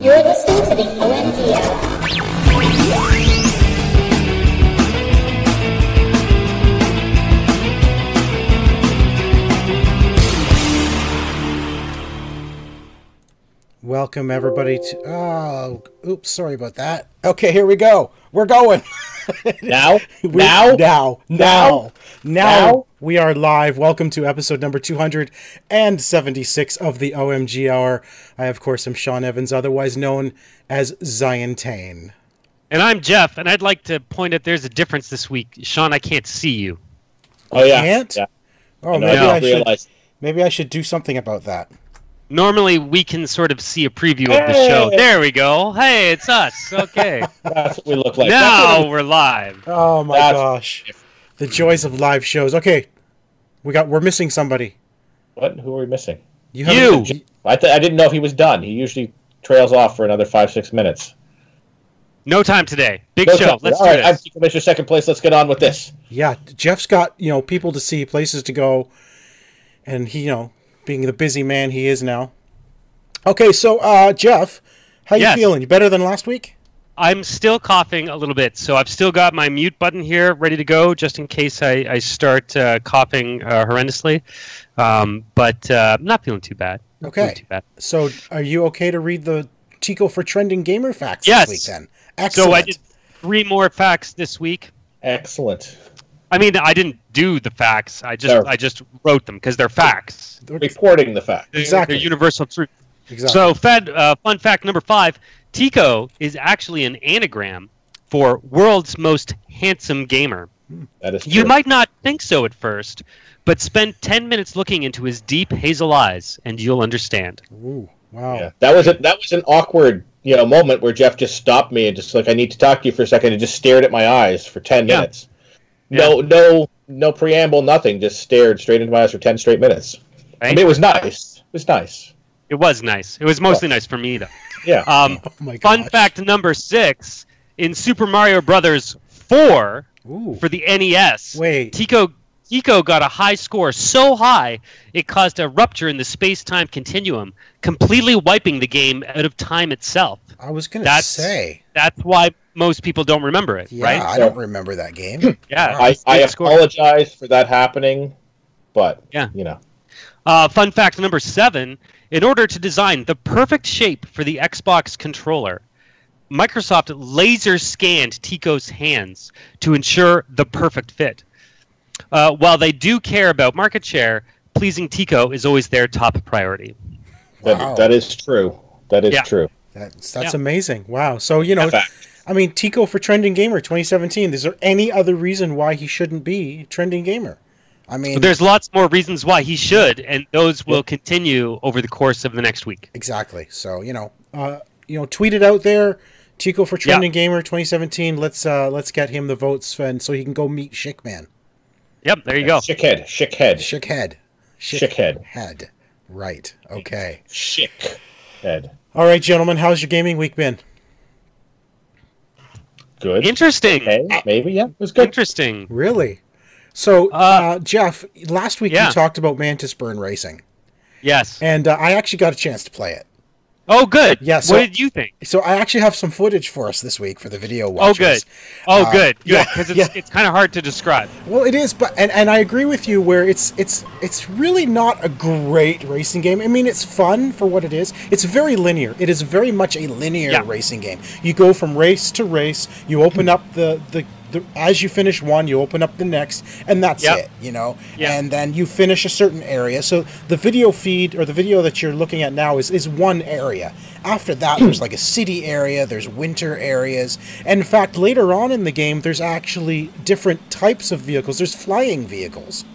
You're listening to the OMG Hour. Welcome everybody to. Oh, oops! Sorry about that. Okay, here we go. We're going. Now? Now we are live. Welcome to episode number 276 of the OMG Hour. I, of course, am Sean Evans, otherwise known as Zion Tane. And I'm Jeff, and I'd like to point out there's a difference this week. Sean, I can't see you. Oh, yeah. Can't? Yeah. Oh, maybe I should do something about that. Normally, we can sort of see a preview of the show. There we go. Hey, it's us. Okay. That's what we look like. Now we're live. Oh, my gosh. The joys of live shows. Okay. We're missing somebody. What? Who are we missing? You! I didn't know if he was done. He usually trails off for another 5-6 minutes. No time today. Big No show. time. Let's All do right, I'm this. Commissioner second place. Let's get on with this. Yeah, Jeff's got, people to see, places to go, and he, being the busy man he is now. Okay, so, Jeff, how you feeling? You better than last week? I'm still coughing a little bit, so I've still got my mute button here ready to go, just in case I start coughing horrendously. But I'm not feeling too bad. Okay. So, are you okay to read the Tycko for Trending Gamer facts Yes. this week, then? Excellent. So I did 3 more facts this week. Excellent. I mean, I didn't do the facts. I just wrote them because they're facts. Reporting the fact. Exactly. They're universal truth. Exactly. So, fun fact number 5: Tycko is actually an anagram for "world's most handsome gamer." That is true. You might not think so at first, but spend 10 minutes looking into his deep hazel eyes, and you'll understand. Ooh, wow. Yeah. That was an awkward moment where Jeff just stopped me and just like, I need to talk to you for a second, and just stared at my eyes for 10 minutes. Yeah. No preamble, nothing. Just stared straight into my eyes for 10 straight minutes. Right? I mean, it was nice. It was nice. It was nice. It was mostly nice for me, though. Yeah. Oh my Fun gosh. fact number 6: in Super Mario Brothers 4 Ooh. for the NES, Wait. Tycko got a high score so high it caused a rupture in the space-time continuum, completely wiping the game out of time itself. I was going to say. That's why most people don't remember it, Yeah, right? I don't remember that game. Yeah. I good score. apologize for that happening, but, Yeah. Fun fact number 7: in order to design the perfect shape for the Xbox controller, Microsoft laser scanned Tycko's hands to ensure the perfect fit. While they do care about market share, pleasing Tycko is always their top priority. Wow. That is true. That is true. That's amazing. Wow. So, Fact. I mean, Tycko for Trending Gamer 2017. Is there any other reason why he shouldn't be Trending Gamer? I mean, There's lots more reasons why he should, and those will continue over the course of the next week. exactly. So, tweet it out there. Tycko for Trending Gamer 2017. Let's get him the votes, and so he can go meet Shickman. Yep, there you go. Shickhead. Head. Right. Okay. Shickhead. All right, gentlemen. How's your gaming week been? Good. Interesting. Okay, maybe, yeah. It was good. Interesting. Really? So, Jeff, last week you talked about Mantis Burn Racing, Yes. and I actually got a chance to play it. Oh, good. Yeah, so- what did you think? So I actually have some footage for us this week for the video watchers. Good. yeah, Because yeah. it's kind of hard to describe. Well, it is, but and I agree with you where it's really not a great racing game. I mean, it's fun for what it is. It's very linear. It is very much a linear racing game. You go from race to race. You open up the as you finish one, you open up the next, and that's it, and then you finish a certain area. So the video feed, or the video that you're looking at now, is one area. After that, there's like a city area, there's winter areas, and in fact, later on in the game, there's actually different types of vehicles. There's flying vehicles.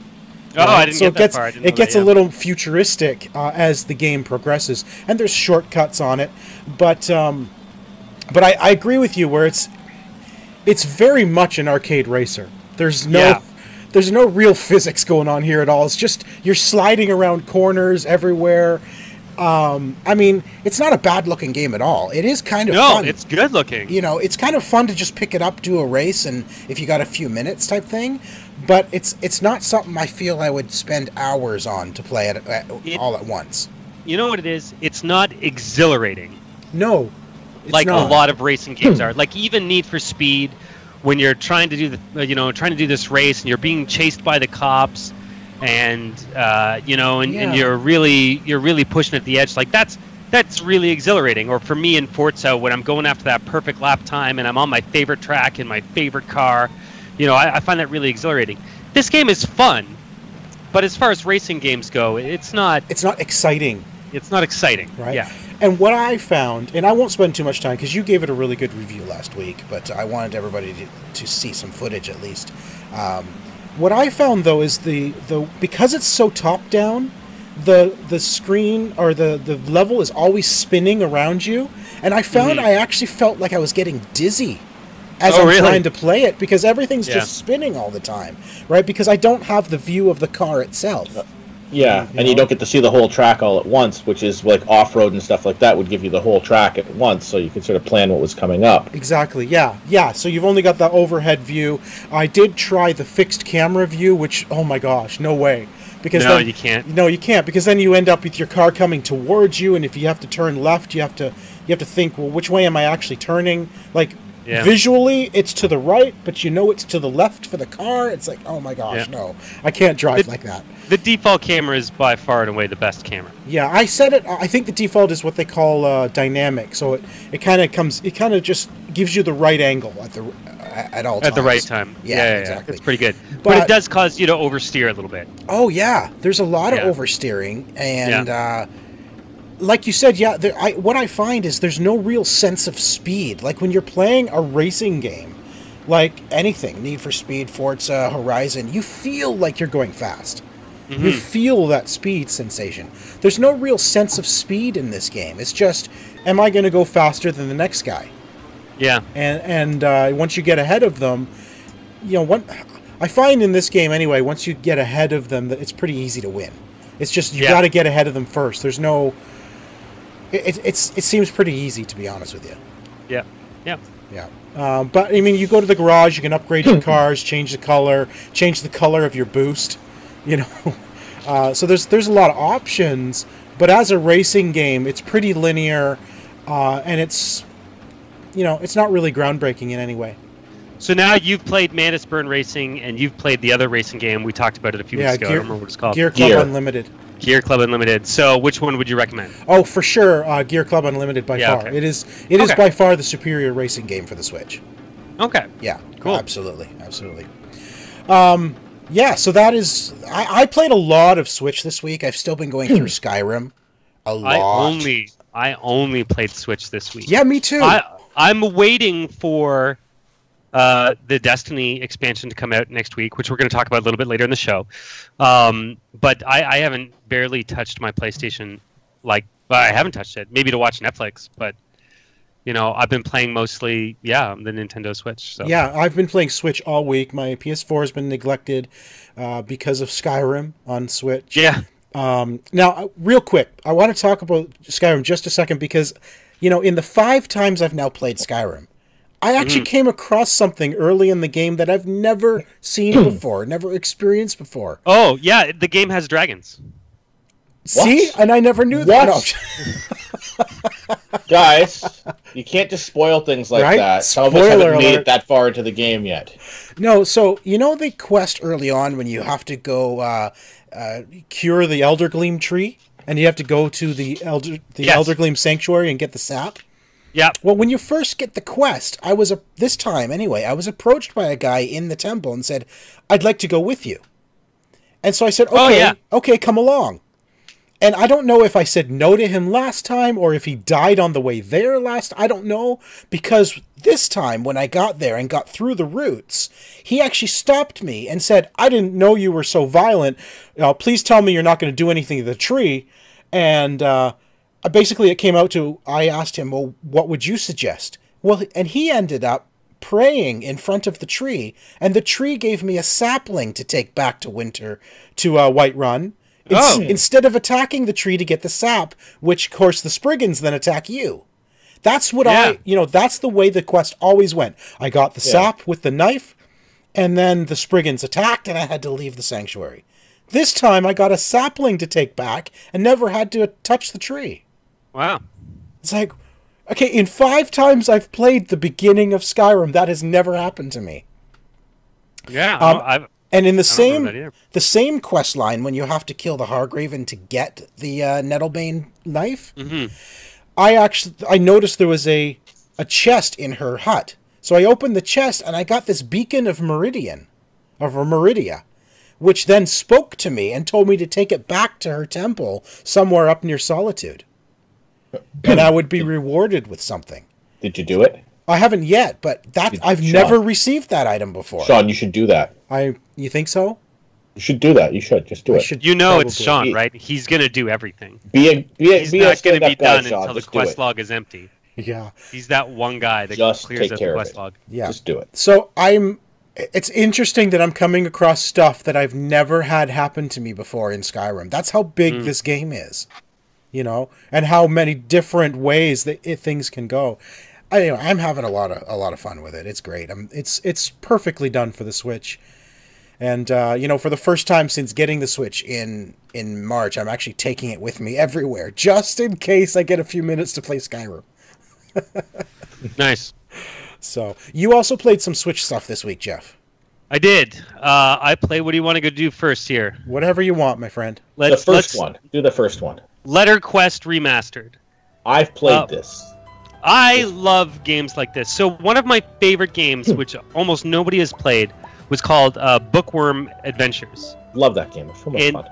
Oh, I didn't get that far. I didn't know It gets that, a little futuristic as the game progresses, and there's shortcuts on it, but I agree with you where it's very much an arcade racer. There's no real physics going on here at all. It's just you're sliding around corners everywhere. I mean, it's not a bad looking game at all. It is kind of fun. No, it's good looking. It's kind of fun to just pick it up, do a race, and if you got a few minutes type thing. But it's not something I feel I would spend hours on to play it all at once. You know what it is? It's not exhilarating. No, like not. a lot of racing games are. Like even Need for Speed, when you're trying to do trying to do this race and you're being chased by the cops, and and you're really pushing at the edge. Like that's really exhilarating. Or for me in Forza, when I'm going after that perfect lap time and I'm on my favorite track in my favorite car, I find that really exhilarating. This game is fun, but as far as racing games go, it's not exciting. It's not exciting, right? Yeah. And what I found, and I won't spend too much time because you gave it a really good review last week, but I wanted everybody to see some footage at least. What I found though is because it's so top down, the screen or the level is always spinning around you, and I found I actually felt like I was getting dizzy as I'm trying to play it because everything's just spinning all the time, right? Because I don't have the view of the car itself. Yeah, and you don't get to see the whole track all at once, which is like off-road and stuff like that would give you the whole track at once, so you could sort of plan what was coming up. Exactly, yeah. So you've only got the overhead view. I did try the fixed camera view, which, oh my gosh, no way. Because you can't. No, you can't, because then you end up with your car coming towards you, and if you have to turn left, you have to think, well, which way am I actually turning? Like, visually, it's to the right, but it's to the left for the car. It's like, oh my gosh, no. I can't drive like that. The default camera is by far and away the best camera. Yeah, I said it. I think the default is what they call dynamic. So it kind of just gives you the right angle at all times. At the right time. Yeah, exactly. It's pretty good. But it does cause you to oversteer a little bit. Oh, yeah. There's a lot of oversteering. And like you said, what I find is there's no real sense of speed. Like when you're playing a racing game, like anything, Need for Speed, Forza, Horizon, you feel like you're going fast. Mm-hmm. You feel that speed sensation. There's no real sense of speed in this game. It's just, am I going to go faster than the next guy? Yeah. And once you get ahead of them, I find in this game anyway, once you get ahead of them, that it's pretty easy to win. It's just you got to get ahead of them first. There's no. It seems pretty easy, to be honest with you. Yeah. Yeah. Yeah. But I mean, you go to the garage, you can upgrade your cars, change the color of your boost. So there's a lot of options, but as a racing game, it's pretty linear, and it's not really groundbreaking in any way. So now you've played Mantis Burn Racing, and you've played the other racing game. We talked about it a few weeks ago. I don't remember what it's called. Gear Club Unlimited. Gear Club Unlimited. So which one would you recommend? Oh, for sure, Gear Club Unlimited by far. Okay. It is by far the superior racing game for the Switch. Okay. Yeah. Cool. Absolutely. Yeah, so that is... I played a lot of Switch this week. I've still been going through Skyrim. A lot. I only played Switch this week. Yeah, me too. I'm waiting for the Destiny expansion to come out next week, which we're going to talk about a little bit later in the show. But I haven't barely touched my PlayStation. I haven't touched it. Maybe to watch Netflix, but... I've been playing mostly, the Nintendo Switch. So. Yeah, I've been playing Switch all week. My PS4 has been neglected because of Skyrim on Switch. Yeah. Now, real quick, I want to talk about Skyrim just a second because, in the 5 times I've now played Skyrim, I actually came across something early in the game that I've never seen before, never experienced before. Oh, yeah, the game has dragons. See? What? And I never knew that. No. Guys, you can't just spoil things like that. Some of us haven't made it that far into the game yet. No, so, the quest early on when you have to go cure the Eldergleam tree, and you have to go to the Eldergleam Sanctuary and get the sap? Yeah. Well, when you first get the quest, this time anyway, I was approached by a guy in the temple and said, I'd like to go with you. And so I said, okay, come along. And I don't know if I said no to him last time or if he died on the way there I don't know. Because this time when I got there and got through the roots, he actually stopped me and said, I didn't know you were so violent. Please tell me you're not going to do anything to the tree. And basically it came out to, I asked him, well, what would you suggest? Well, and he ended up praying in front of the tree. And the tree gave me a sapling to take back to Whiterun. Instead of attacking the tree to get the sap, which, of course, the Spriggans then attack you. That's what that's the way the quest always went. I got the sap with the knife, and then the Spriggans attacked, and I had to leave the sanctuary. This time, I got a sapling to take back, and never had to touch the tree. Wow. It's like, Okay, in 5 times I've played the beginning of Skyrim, that has never happened to me. Yeah, And in the I don't remember that either. same quest line, when you have to kill the Hargraven to get the Nettlebane knife, I noticed there was a chest in her hut. So I opened the chest and I got this beacon of Meridia, which then spoke to me and told me to take it back to her temple somewhere up near Solitude. And I would be rewarded with something. Did you do it? I haven't yet, but I've never received that item before. Sean, you should do that. You think so? You should do that. You should just do it. You know it's Sean, right? He's gonna do everything. He's not gonna be done Sean. until the Just quest log is empty. Yeah. He's that one guy that Just clears take out care the of quest it. log. Yeah. Just do it. So it's interesting that I'm coming across stuff that I've never had happen to me before in Skyrim. That's how big this game is, you know, and how many different ways that things can go. I'm having a lot of fun with it. It's great. It's perfectly done for the Switch, and for the first time since getting the Switch in March, I'm actually taking it with me everywhere, just in case I get a few minutes to play Skyrim. Nice. So you also played some Switch stuff this week, Jeff. I did. I play. What do you want to go do first here? Whatever you want, my friend. The first one. Do the first one. Letter Quest Remastered. I've played this. I love games like this. So one of my favorite games, which almost nobody has played, was called Bookworm Adventures. Love that game. It's so much fun.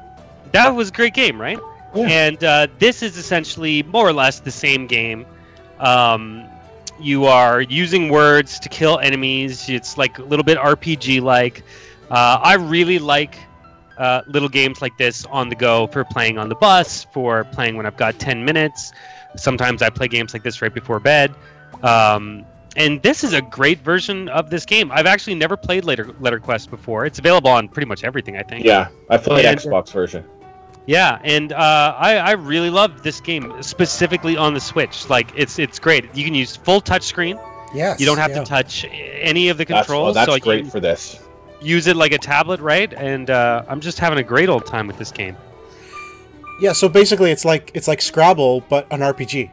That was a great game, right? Yeah. And this is essentially more or less the same game. You are using words to kill enemies. It's like a little bit RPG-like. I really like little games like this on the go for playing on the bus, for playing when I've got 10 minutes. Sometimes I play games like this right before bed. And this is a great version of this game. I've actually never played Letter Quest before. It's available on pretty much everything, I think. Yeah, I played Xbox version. Yeah, and I really love this game, specifically on the Switch. Like, it's great. You can use full touchscreen. Yes. You don't have to touch any of the controls. That's great for this. Use it like a tablet, right? And I'm just having a great old time with this game. Yeah, so basically it's like Scrabble, but an RPG.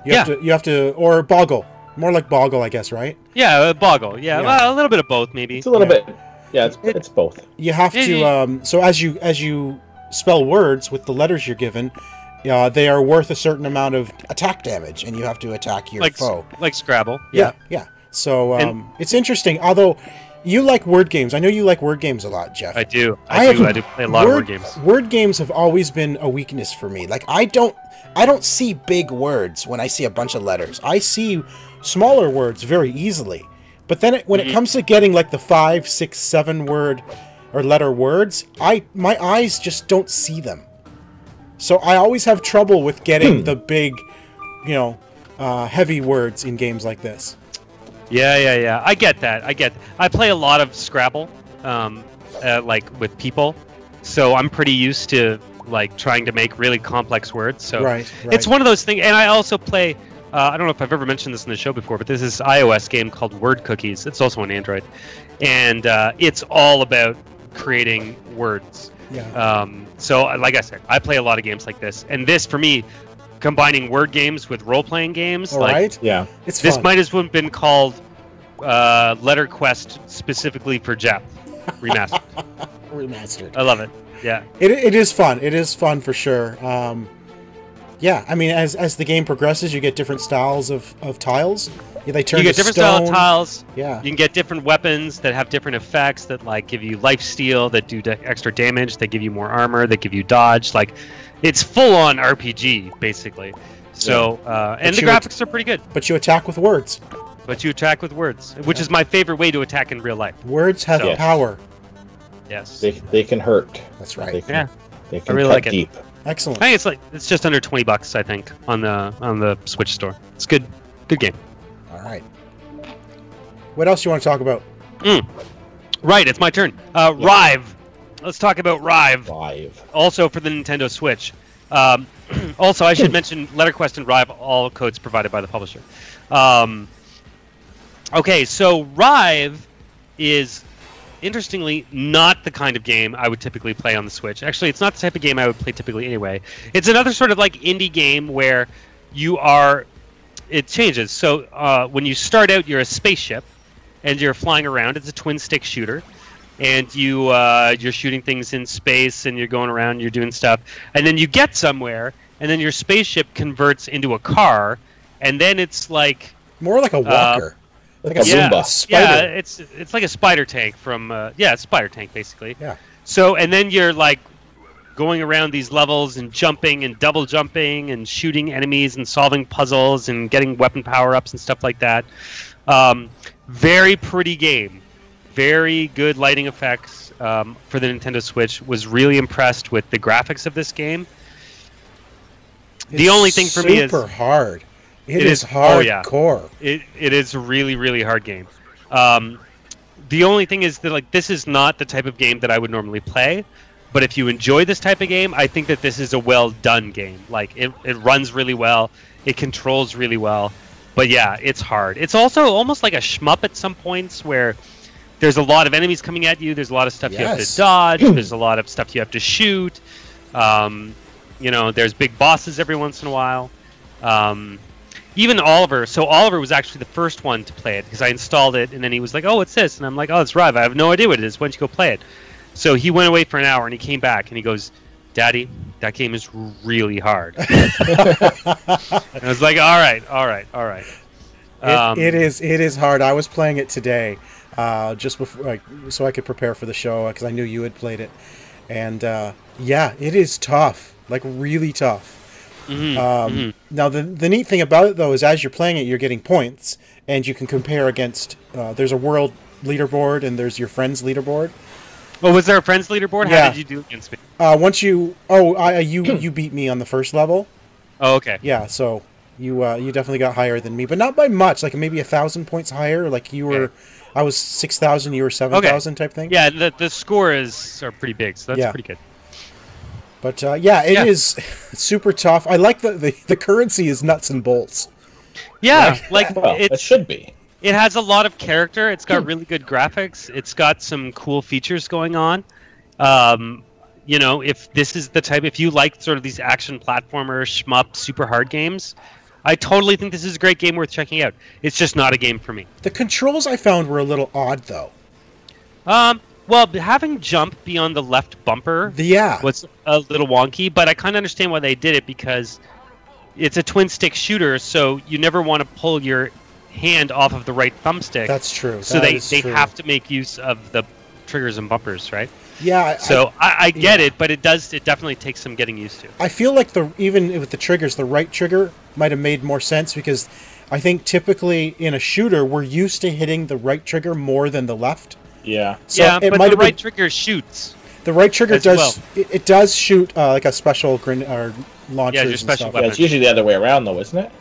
You have to, or Boggle. More like Boggle, I guess, right? Yeah, Boggle. Yeah, well, a little bit of both, maybe. It's a little bit. Yeah, it's both. You have to. So as you spell words with the letters you're given, they are worth a certain amount of attack damage, and you have to attack your foe. Like Scrabble. Yeah. So it's interesting. Although you like word games, I know you like word games a lot, Jeff. I do. I do play a lot of word games. Word games have always been a weakness for me. Like I don't see big words when I see a bunch of letters. I see smaller words very easily. But then when it comes to getting like the 5, 6, 7 word or letter words, my eyes just don't see them. So I always have trouble with getting the big, heavy words in games like this. Yeah. I get that. I play a lot of Scrabble, like with people, so I'm pretty used to like trying to make really complex words. So right. It's one of those things. And I also play. I don't know if I've ever mentioned this in the show before, but there's this iOS game called Word Cookies. It's also on Android, and it's all about creating words. Yeah. So, like I said, I play a lot of games like this, and this for me, combining word games with role-playing games, yeah, it's this fun. might as well have been called Letter Quest specifically for Jeff Remastered. Remastered. I love it. Yeah. It is fun. It is fun for sure. Yeah, I mean, as the game progresses, you get different styles of tiles. Yeah, they turn. You get to different stone. style tiles. Yeah. You can get different weapons that have different effects that like give you lifesteal, that do extra damage, that give you more armor, that give you dodge. Like, it's full on RPG basically. So and the graphics are pretty good. But you attack with words. But you attack with words, which is my favorite way to attack in real life. Words have power. Yes. They can hurt. That's right. They can I really like deep. it. Excellent. I think it's just under $20, I think, on the Switch store. It's good game. All right. What else do you want to talk about? Right, it's my turn. Rive. Let's talk about Rive. Rive. Also for the Nintendo Switch. Also, I should mention LetterQuest and Rive, all codes provided by the publisher. Okay, so Rive is, interestingly, not the kind of game I would typically play on the Switch. Actually, it's not the type of game I would play typically anyway. It's another sort of like indie game where you are it changes. So when you start out, you're a spaceship, and you're flying around. It's a twin-stick shooter, and you're shooting things in space, and you're going around, you're doing stuff, and then you get somewhere, and then your spaceship converts into a car, and then it's like more like a walker, like a Roomba. spider. Yeah, it's like a spider tank from a spider tank basically. Yeah. So and then you're like going around these levels and jumping and double jumping and shooting enemies and solving puzzles and getting weapon power-ups and stuff like that. Very pretty game. Very good lighting effects for the Nintendo Switch. Was really impressed with the graphics of this game. The only thing for me is super hard. It is hardcore. It is a really, really hard game. The only thing is that like this is not the type of game that I would normally play. But if you enjoy this type of game, I think that this is a well done game. Like it runs really well, it controls really well. But yeah, it's hard. It's also almost like a shmup at some points where there's a lot of enemies coming at you. There's a lot of stuff you have to dodge. There's a lot of stuff you have to shoot. There's big bosses every once in a while. Even Oliver. So Oliver was actually the first one to play it because I installed it, and then he was like, "Oh, what's this?" And I'm like, "Oh, it's Rive. I have no idea what it is. Why don't you go play it?" So he went away for an hour, and he came back, and he goes, "Daddy, that game is really hard." And I was like, "All right." It is hard. I was playing it today, just before, so I could prepare for the show because I knew you had played it, and it is tough, like really tough. Now the neat thing about it though is as you're playing it, you're getting points, and you can compare against. There's a world leaderboard, and there's your friends leaderboard. Oh, was there a friends leaderboard? Yeah. How did you do against me? Once you you beat me on the first level. Oh, okay. Yeah, so you definitely got higher than me, but not by much. Like maybe 1,000 points higher. Like you were, I was 6,000, you were 7,000 type thing. Yeah, the scores are pretty big, so that's pretty good. But it is super tough. I like the currency is nuts and bolts. Yeah, it should be. It has a lot of character. It's got really good graphics. It's got some cool features going on. If this is the type, if you like sort of these action platformer, shmup, super hard games, I totally think this is a great game worth checking out. It's just not a game for me. The controls I found were a little odd, though. Well, having jump beyond the left bumper was a little wonky, but I kind of understand why they did it because it's a twin-stick shooter, so you never want to pull your hand off of the right thumbstick. That's true. So they have to make use of the triggers and bumpers, right? Yeah. So I get it, but it definitely takes some getting used to. I feel like even with the triggers, the right trigger might have made more sense because I think typically in a shooter we're used to hitting the right trigger more than the left. Yeah. So but the right trigger shoots. The right trigger does. Well. It does shoot like a special or launchers. Yeah, your special weapon. Yeah, it's usually the other way around, though, isn't it?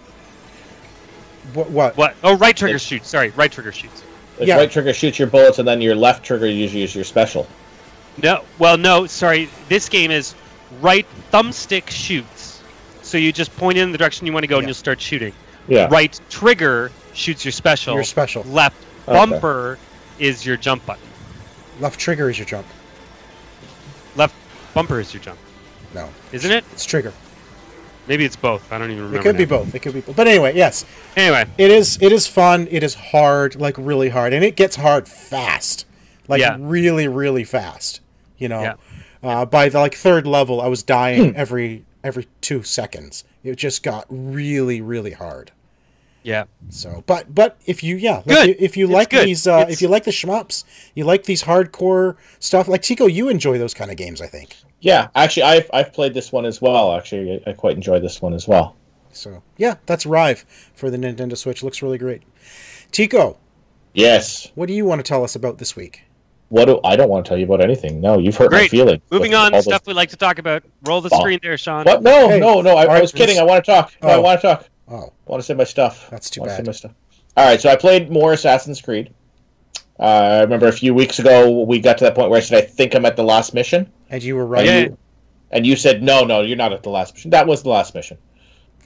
What? Oh, right trigger shoots. Sorry, right trigger shoots. Right trigger shoots your bullets, and then your left trigger usually is your special. No. Sorry. This game is right thumbstick shoots. So you just point in the direction you want to go, and you'll start shooting. Yeah. Right trigger shoots your special. Your special. Left bumper is your jump button. Left trigger is your jump. Left bumper is your jump. No. Isn't it? It's trigger. Maybe it's both. I don't even remember. It could be both. It could be both. But anyway, yes. Anyway. It is fun. It is hard, like really hard. And it gets hard fast. Like really, really fast. By the third level, I was dying every 2 seconds. It just got really, really hard. Yeah. So, but if you if you like these if you like the shmups, you like these hardcore stuff, like Tycko, you enjoy those kind of games, I think. Yeah, actually, I've played this one as well. Actually, I quite enjoy this one as well. So yeah, that's Rive for the Nintendo Switch. Looks really great. Tycko. Yes. What do you want to tell us about this week? I don't want to tell you about anything. No, you've hurt my feeling. Moving on, stuff we like to talk about. Roll the screen there, Sean. What? No. I was kidding. I want to talk. No, I want to talk. Oh. I want to say my stuff. That's too bad. All right, so I played more Assassin's Creed. I remember a few weeks ago we got to that point where I said, I think I'm at the last mission. And you were right. And you said, no, you're not at the last mission. That was the last mission.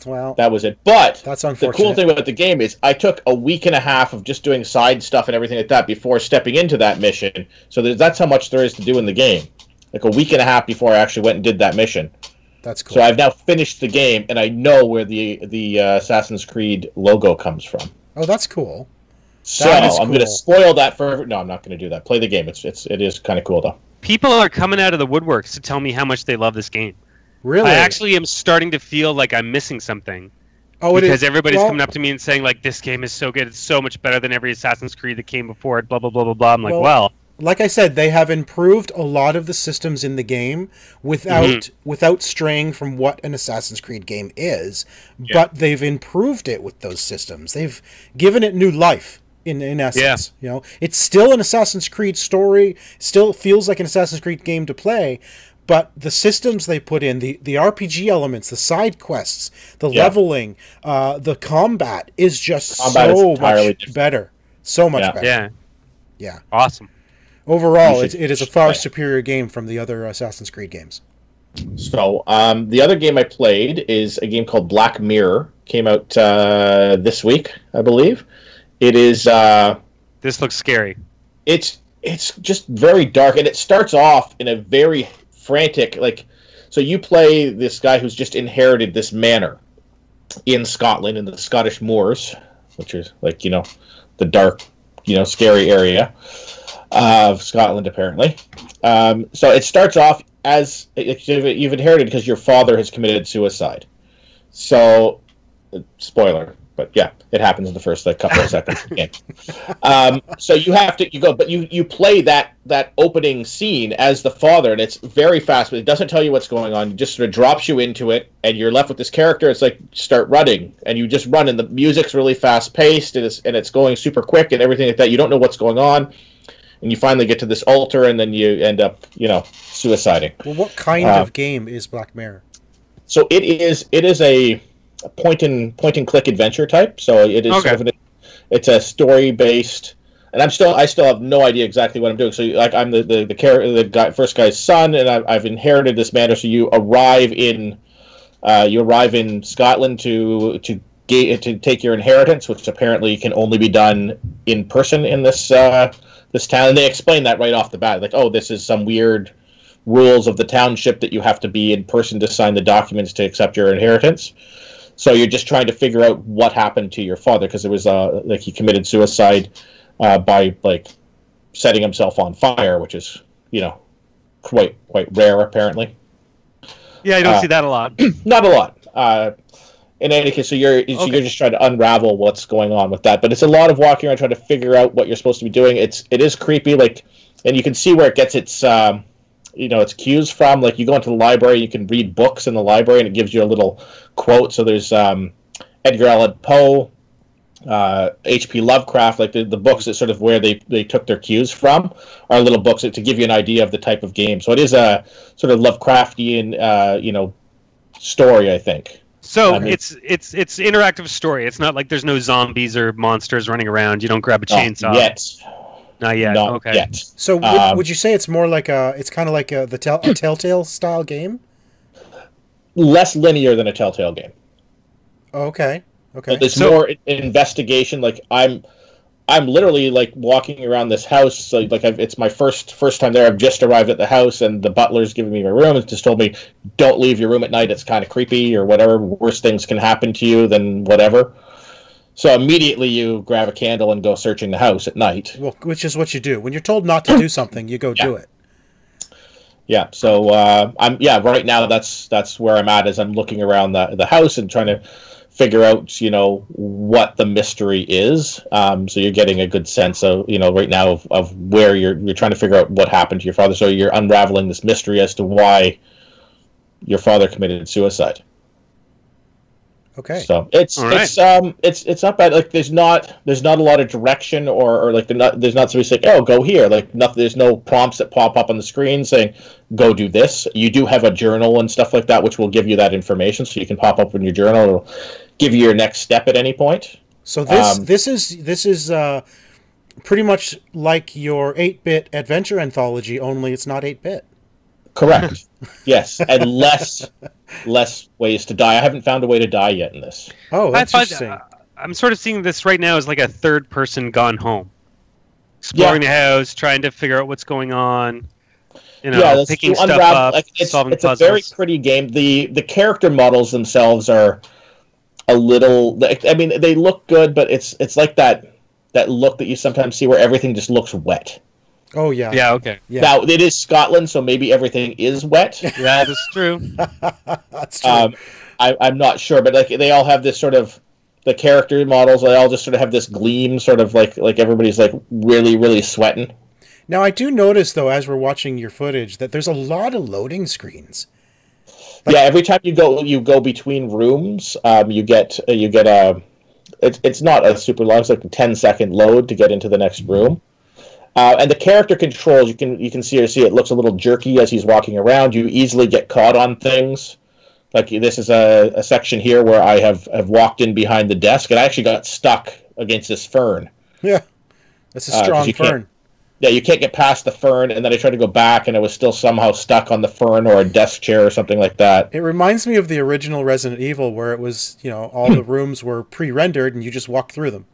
Well, that was it. But that's unfortunate. The cool thing about the game is I took a week and a half of just doing side stuff and everything like that before stepping into that mission. So that's how much there is to do in the game. Like a week and a half before I actually went and did that mission. That's cool. So I've now finished the game, and I know where the Assassin's Creed logo comes from. Oh, that's cool. So That is I'm going to cool. spoil that for. No, I'm not going to do that. Play the game. It is kind of cool though. People are coming out of the woodworks to tell me how much they love this game. Really? I actually am starting to feel like I'm missing something. Oh, it is. Because everybody's Well, coming up to me and saying, like, this game is so good, it's so much better than every Assassin's Creed that came before it, blah, blah, blah, blah, blah. I'm like, well, like I said, they have improved a lot of the systems in the game without straying from what an Assassin's Creed game is, but they've improved it with those systems. They've given it new life in essence. You know, it's still an Assassin's Creed story, still feels like an Assassin's Creed game to play, but the systems they put in, the RPG elements, the side quests, the leveling, the combat is just so much better. So much better. Yeah. Awesome. Overall, it is a far superior game from the other Assassin's Creed games. So, the other game I played is a game called Black Mirror. Came out this week, I believe. It is... this looks scary. It's just very dark, and it starts off in a very frantic... So you play this guy who's just inherited this manor in Scotland, in the Scottish Moors, which is, the dark, scary area of Scotland, apparently. So it starts off as you've inherited because your father has committed suicide. So, spoiler, but yeah, it happens in the first couple of seconds of the game. So you play that opening scene as the father, and it's very fast, but it doesn't tell you what's going on. It just sort of drops you into it, and you're left with this character. It's like, start running, and you just run, and the music's really fast paced, and it's going super quick, and everything like that. You don't know what's going on. And you finally get to this altar, and then you end up, suiciding. Well, what kind of game is Black Mirror? So it is a point and click adventure type. So it is it's a story based, and I still have no idea exactly what I'm doing. So I'm the first guy's son, and I've inherited this manor. So you arrive in Scotland to take your inheritance, which apparently can only be done in person in this town, and they explain that right off the bat, this is some weird rules of the township that you have to be in person to sign the documents to accept your inheritance. So you're just trying to figure out what happened to your father, because it was he committed suicide by setting himself on fire, which is quite rare apparently. Yeah, I don't see that a lot. Not a lot. In any case, so you're just trying to unravel what's going on with that. But it's a lot of walking around trying to figure out what you're supposed to be doing. It is creepy, and you can see where it gets its its cues from. You go into the library, you can read books in the library, and it gives you a little quote. So there's Edgar Allan Poe, H.P. Lovecraft, the books that sort of where they took their cues from are little books to give you an idea of the type of game. So it is a sort of Lovecraftian story, I think. So it's interactive story. It's not like there's no zombies or monsters running around. You don't grab a chainsaw. Not yet. Okay. Yet. So would you say it's more like it's kind of like a Telltale style game? Less linear than a Telltale game. Oh, okay. Okay. It's more investigation. I'm literally walking around this house. It's my first time there. I've just arrived at the house, and the butler's giving me my room and just told me, "Don't leave your room at night. It's kind of creepy, or whatever. Worse things can happen to you than whatever." So immediately you grab a candle and go searching the house at night. Well, which is what you do when you're told not to do something. You go do it. Yeah. So right now that's where I'm at, as I'm looking around the house and trying to figure out, what the mystery is. So you're getting a good sense of, right now of where you're trying to figure out what happened to your father. So you're unraveling this mystery as to why your father committed suicide. Okay. So it's not bad. There's not a lot of direction or there's not somebody saying, "Oh, go here." Nothing. There's no prompts that pop up on the screen saying, "Go do this." You do have a journal and stuff like that, which will give you that information, so you can pop up in your journal. It'll give you your next step at any point. So this is pretty much like your 8-bit adventure anthology, only it's not 8-bit. Correct. Yes, and less ways to die. I haven't found a way to die yet in this. Oh, that's interesting. I'm sort of seeing this right now as like a third person gone home, exploring the house, trying to figure out what's going on. picking stuff up, like, solving it's puzzles. a very pretty game. The character models themselves are a little. I mean, they look good, but it's like that look that you sometimes see where everything just looks wet. Oh yeah. Yeah. Okay. Yeah. Now it is Scotland, so maybe everything is wet. That is true. That's true. I'm not sure, but like they all have this sort of the character models. They all just sort of have this gleam, sort of like everybody's like really really sweating. Now I do notice though, as we're watching your footage, that there's a lot of loading screens. Like, yeah, every time you go between rooms, you get a. It's not a super long. It's like a 10-second load to get into the next room. And the character controls, you can see it looks a little jerky as he's walking around. You easily get caught on things. Like this is a section here where I have walked in behind the desk and I actually got stuck against this fern. Yeah, that's a strong fern. Yeah, you can't get past the fern, and then I tried to go back and I was still somehow stuck on the fern or a desk chair or something like that. It reminds me of the original Resident Evil where it was, all the rooms were pre-rendered and you just walked through them.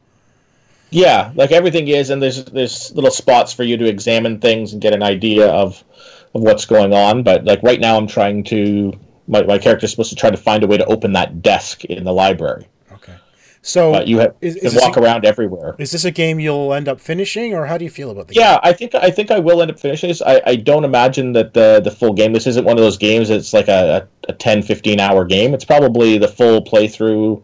Yeah, like everything is, and there's little spots for you to examine things and get an idea of what's going on. But like right now, I'm trying to my character's supposed to try to find a way to open that desk in the library. Okay, so but you can walk around everywhere. Is this a game you'll end up finishing, or how do you feel about the game? Yeah, I think I will end up finishing this. I don't imagine that the full game. This isn't one of those games that's like a 10-15 hour game. It's probably the full playthrough.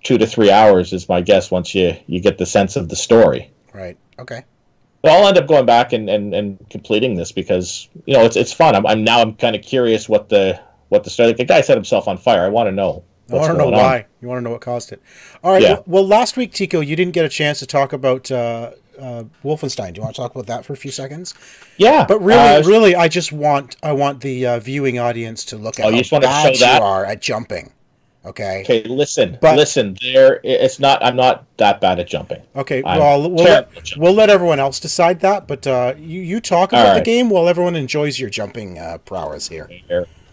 2 to 3 hours is my guess once you get the sense of the story. Right. Okay. But I'll end up going back and completing this because it's fun. I'm kind of curious what the story. The guy set himself on fire. I want to know. I want to know why. You want to know what caused it. All right. Yeah. Well, last week, Tycko, you didn't get a chance to talk about Wolfenstein. Do you want to talk about that for a few seconds? Yeah. But really, I want the viewing audience to look at how bad you are at jumping. Okay. Listen. It's not. I'm not that bad at jumping. Okay. Well, we'll let everyone else decide that. But you talk about the game while everyone enjoys your jumping prowess here.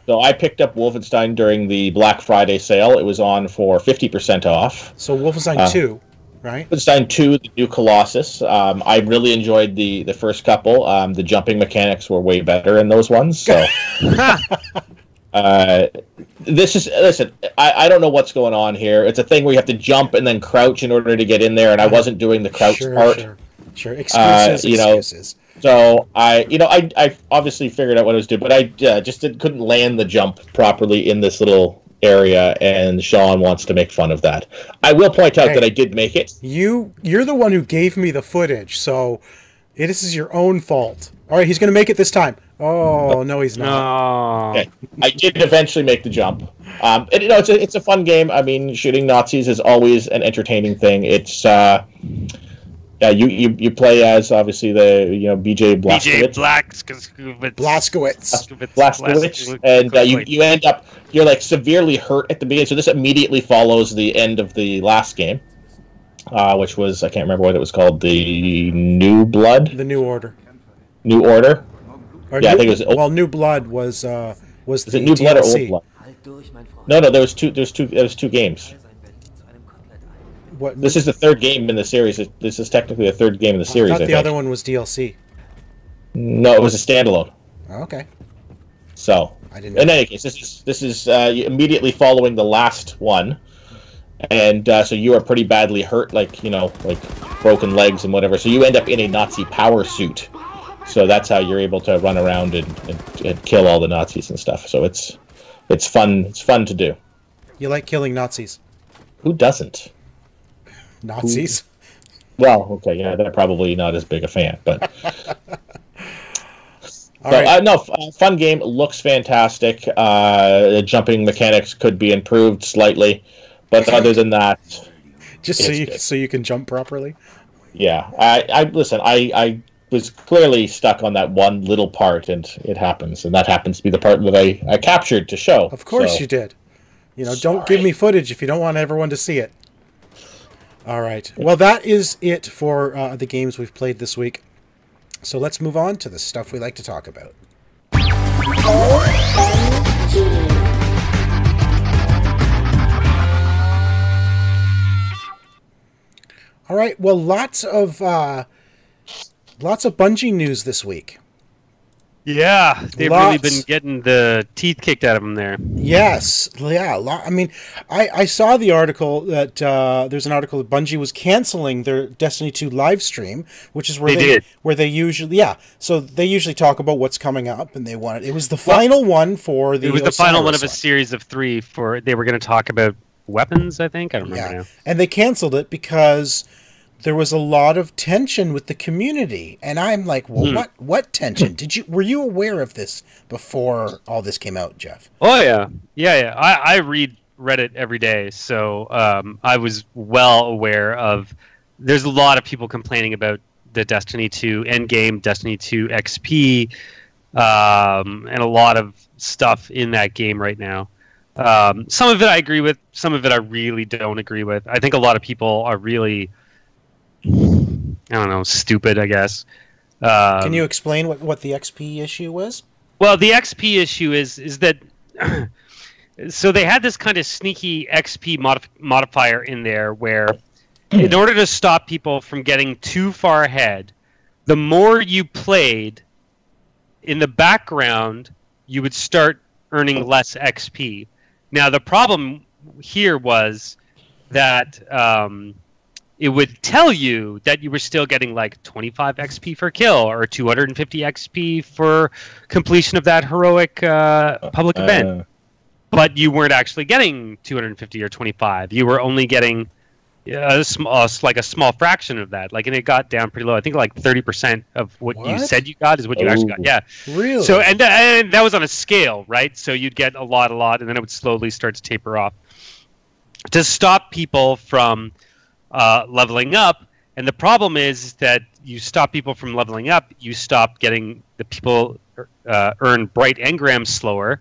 So I picked up Wolfenstein during the Black Friday sale. It was on for 50% off. So Wolfenstein 2, right? Wolfenstein 2, the new Colossus. I really enjoyed the first couple. The jumping mechanics were way better in those ones. So. Listen, I don't know what's going on here. It's a thing where you have to jump and then crouch in order to get in there, and I wasn't doing the crouch part. Sure. Excuses. So I obviously figured out what I was doing, but I just couldn't land the jump properly in this little area, and Sean wants to make fun of that. I will point out that I did make it. You're the one who gave me the footage, so this is your own fault. All right, he's going to make it this time. Oh, no, he's not. Okay. I did eventually make the jump. It's a fun game. I mean, shooting Nazis is always an entertaining thing. It's you play as obviously the BJ Blazkowicz, and you end up you're like severely hurt at the beginning. So this immediately follows the end of the last game, which was I can't remember what it was called, the New Blood, the New Order. New Order. I think it was. Well, New Blood was the it New Blood or Old Blood? No. There was two games. What? This is the third game in the series. This is technically the third game in the series. I thought the other one was DLC. No, it was a standalone. Okay. So, I didn't know. In any case, this is immediately following the last one, and so you are pretty badly hurt, like broken legs and whatever. So you end up in a Nazi power suit. So that's how you're able to run around and kill all the Nazis and stuff. So it's fun. It's fun to do. You like killing Nazis? Who doesn't? Nazis? Well, okay, yeah, they're probably not as big a fan, but. Fun game. Looks fantastic. The jumping mechanics could be improved slightly, but other than that, just so you can jump properly. Yeah, I was clearly stuck on that one little part, and it happens, and that happens to be the part that I captured to show. Of course you did. Don't give me footage if you don't want everyone to see it. All right. Well, that is it for the games we've played this week. So let's move on to the stuff we like to talk about. OMG. All right. Well, lots of Bungie news this week. Yeah, they've really Lots. been getting the teeth kicked out of them there. Yes, yeah. I mean, I saw the article that there's an article that Bungie was canceling their Destiny 2 live stream, which is where They did. where they usually So they usually talk about what's coming up, and they wanted it was the final one for the. It was the final one of a Osiris series of 3 for they were going to talk about weapons, I think. I don't remember now. And they canceled it because there was a lot of tension with the community, and I'm like, well, what tension? Were you aware of this before all this came out, Jeff? Oh yeah. I read Reddit every day, so I was well aware of. There's a lot of people complaining about the Destiny 2 endgame, Destiny 2 XP, and a lot of stuff in that game right now. Some of it I agree with, some of it I really don't agree with. I think a lot of people are really, I don't know, stupid, I guess. Can you explain what the XP issue was? Well, the XP issue is that so they had this kind of sneaky XP modifier in there where in order to stop people from getting too far ahead, the more you played in the background, you would start earning less XP. Now, the problem here was that it would tell you that you were still getting like 25 XP for kill or 250 XP for completion of that heroic public event. But you weren't actually getting 250 or 25. You were only getting a small fraction of that. Like, and it got down pretty low. I think like 30% of what you said you got is what you actually got. Yeah. Really? So and that was on a scale, right? So you'd get a lot, and then it would slowly start to taper off to stop people from leveling up. And the problem is that you stop people from leveling up, you stop getting the people earn bright engrams slower.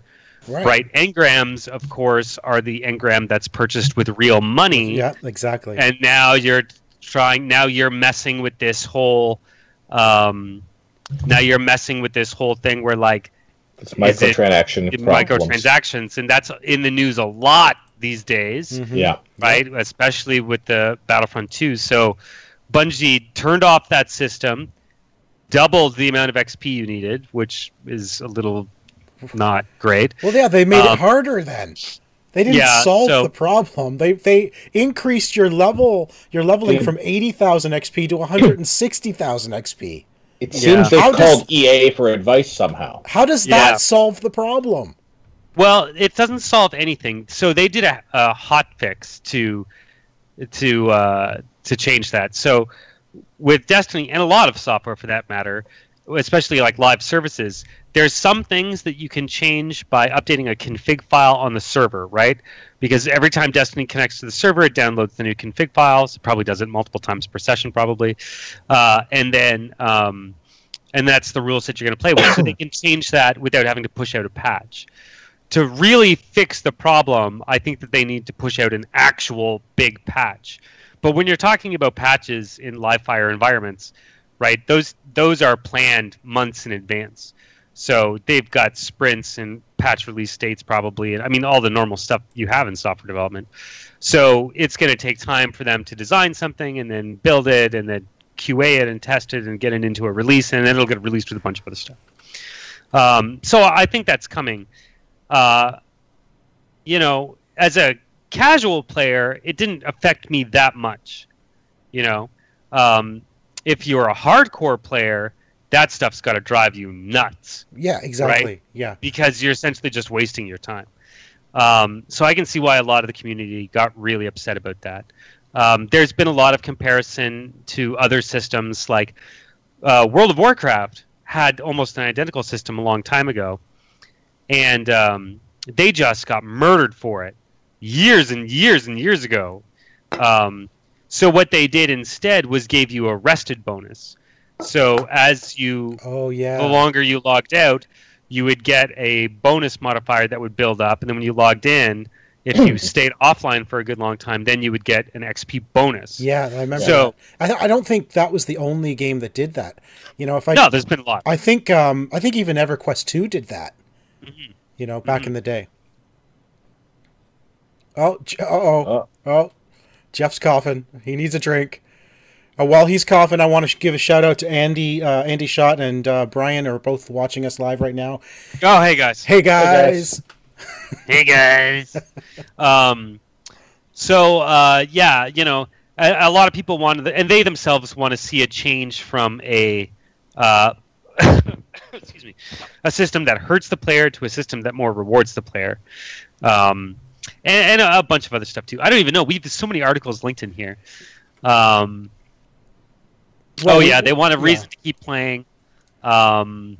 Right. Bright engrams, of course, are the engram that's purchased with real money. Yeah, exactly. And now you're messing with this whole thing where like it's microtransactions, and that's in the news a lot these days. Mm-hmm. Yeah. Right? Especially with the Battlefront 2. So Bungie turned off that system, doubled the amount of XP you needed, which is a little not great. Well, yeah, they made it harder then. They didn't solve the problem. They increased your leveling from 80,000 XP to 160,000 XP. It seems they called EA for advice somehow. How does that solve the problem? Well, it doesn't solve anything. So they did a hot fix to change that. So with Destiny and a lot of software for that matter, especially like live services, there's some things that you can change by updating a config file on the server, right? Because every time Destiny connects to the server, it downloads the new config files. It probably does it multiple times per session, probably. And that's the rules that you're going to play with. So they can change that without having to push out a patch. To really fix the problem, I think that they need to push out an actual big patch. But when you're talking about patches in live fire environments, right, those are planned months in advance. So they've got sprints and patch release dates probably, and I mean all the normal stuff you have in software development. So it's going to take time for them to design something and then build it and then QA it and test it and get it into a release, and then it'll get released with a bunch of other stuff. So I think that's coming. You know, as a casual player, it didn't affect me that much. You know, if you're a hardcore player, that stuff's got to drive you nuts. Yeah, exactly. Right? Yeah, because you're essentially just wasting your time. So I can see why a lot of the community got really upset about that. There's been a lot of comparison to other systems, like World of Warcraft had almost an identical system a long time ago, and they just got murdered for it years and years and years ago. So what they did instead was gave you a rested bonus. So as you, the longer you logged out, you would get a bonus modifier that would build up, and then when you logged in, if you stayed offline for a good long time, then you would get an XP bonus. Yeah, I remember. So I don't think that was the only game that did that. You know, there's been a lot. I think even EverQuest 2 did that. Mm-hmm. You know, back in the day. Oh, Jeff's coughing. He needs a drink. While he's coughing, I want to give a shout out to Andy Schott and Brian are both watching us live right now. Oh, hey guys. Hey guys. Hey guys. Yeah, you know, a lot of people want to, and they themselves want to see a change from a excuse me, a system that hurts the player to a system that more rewards the player. And a bunch of other stuff too. I don't even know. There's so many articles linked in here. They want a reason to keep playing, and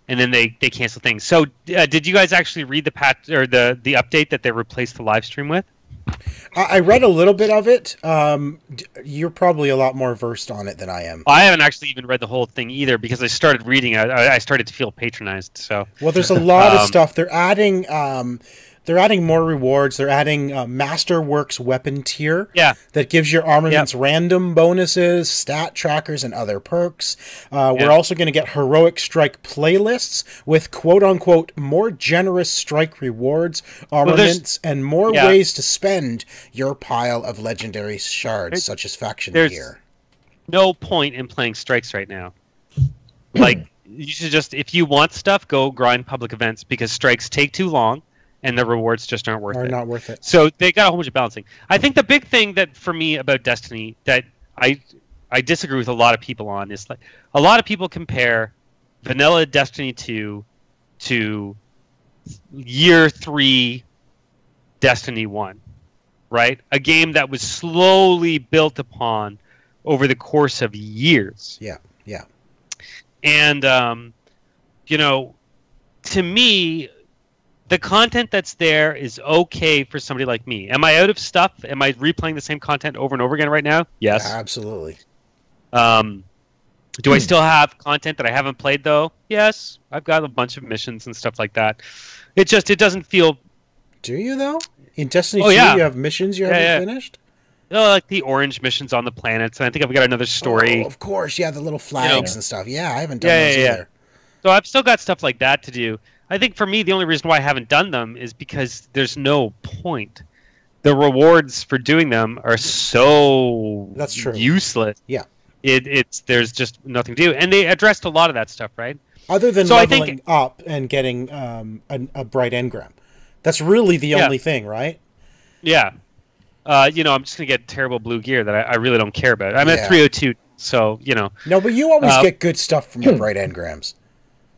then they cancel things. So, did you guys actually read the patch or the update that they replaced the live stream with? I read a little bit of it. You're probably a lot more versed on it than I am. I haven't actually even read the whole thing either because I started reading it. I started to feel patronized. So, well, there's a lot of stuff. They're adding more rewards. They're adding Masterworks weapon tier. Yeah. That gives your armaments random bonuses, stat trackers, and other perks. We're also going to get heroic strike playlists with quote-unquote more generous strike rewards, armaments, and more ways to spend your pile of legendary shards, such as faction gear. No point in playing strikes right now. Like, you should just, if you want stuff, go grind public events because strikes take too long. And the rewards just aren't worth it. Not worth it. So they got a whole bunch of balancing. I think the big thing that for me about Destiny that I disagree with a lot of people on is like a lot of people compare vanilla Destiny 2 to year 3 Destiny 1, right? A game that was slowly built upon over the course of years. Yeah, yeah. And you know, to me, the content that's there is okay for somebody like me. Am I out of stuff? Am I replaying the same content over and over again right now? Yes. Yeah, absolutely. Do I still have content that I haven't played, though? Yes. I've got a bunch of missions and stuff like that. It doesn't feel... Do you, though? In Destiny 2, you have missions you haven't finished? Like the orange missions on the planets. And I think I've got another story. Oh, of course. Yeah, the little flags and stuff. Yeah, I haven't done those either. So I've still got stuff like that to do. I think for me, the only reason why I haven't done them is because there's no point. The rewards for doing them are so useless. Yeah, there's just nothing to do, and they addressed a lot of that stuff, right? Other than leveling up and getting a bright engram, that's really the only thing, right? Yeah, you know, I'm just gonna get terrible blue gear that I really don't care about. I'm at 302, so you know. No, but you always get good stuff from your bright engrams.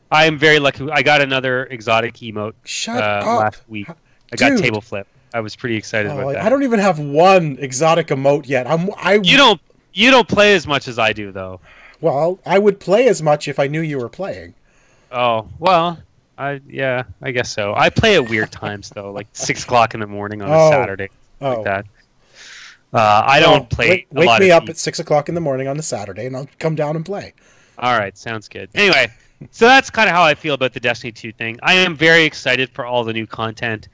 I am very lucky. I got another exotic emote last week. I got table flip. I was pretty excited about that. I don't even have one exotic emote yet. You don't play as much as I do, though. Well, I would play as much if I knew you were playing. Oh well, I guess so. I play at weird times though, like 6 o'clock in the morning on a Saturday, like that. I don't play. Wake me up at 6 o'clock in the morning on a Saturday, and I'll come down and play. All right, sounds good. Anyway. So that's kind of how I feel about the Destiny 2 thing. I am very excited for all the new content.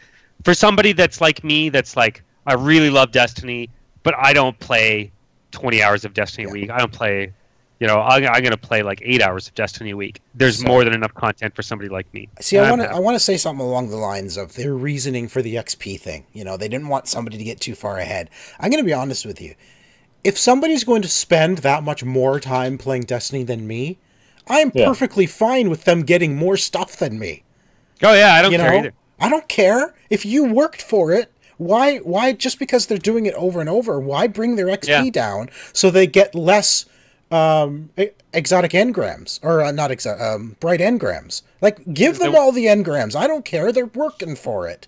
For somebody that's like me, that's like, I really love Destiny, but I don't play 20 hours of Destiny a week. I don't play, you know, I'm going to play like 8 hours of Destiny a week. There's more than enough content for somebody like me. See, I want to say something along the lines of their reasoning for the XP thing. You know, they didn't want somebody to get too far ahead. I'm going to be honest with you. If somebody's going to spend that much more time playing Destiny than me, I'm perfectly fine with them getting more stuff than me. Oh yeah, I don't care either. I don't care. If you worked for it, why just because they're doing it over and over, why bring their XP down so they get less exotic engrams? Or not exotic, bright engrams. Like, give them all the engrams. I don't care. They're working for it.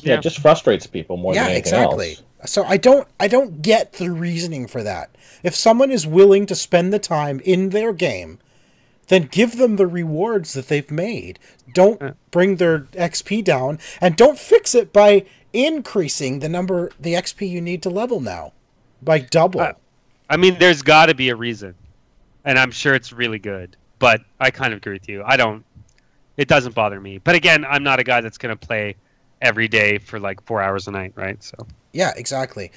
Yeah, it just frustrates people more than anything else. So I don't get the reasoning for that. If someone is willing to spend the time in their game, then give them the rewards that they've made. Don't bring their XP down, and don't fix it by increasing the XP you need to level now by double. I mean, there's got to be a reason, and I'm sure it's really good. But I kind of agree with you. It doesn't bother me. But again, I'm not a guy that's going to play every day for like 4 hours a night, right? So. Yeah, exactly.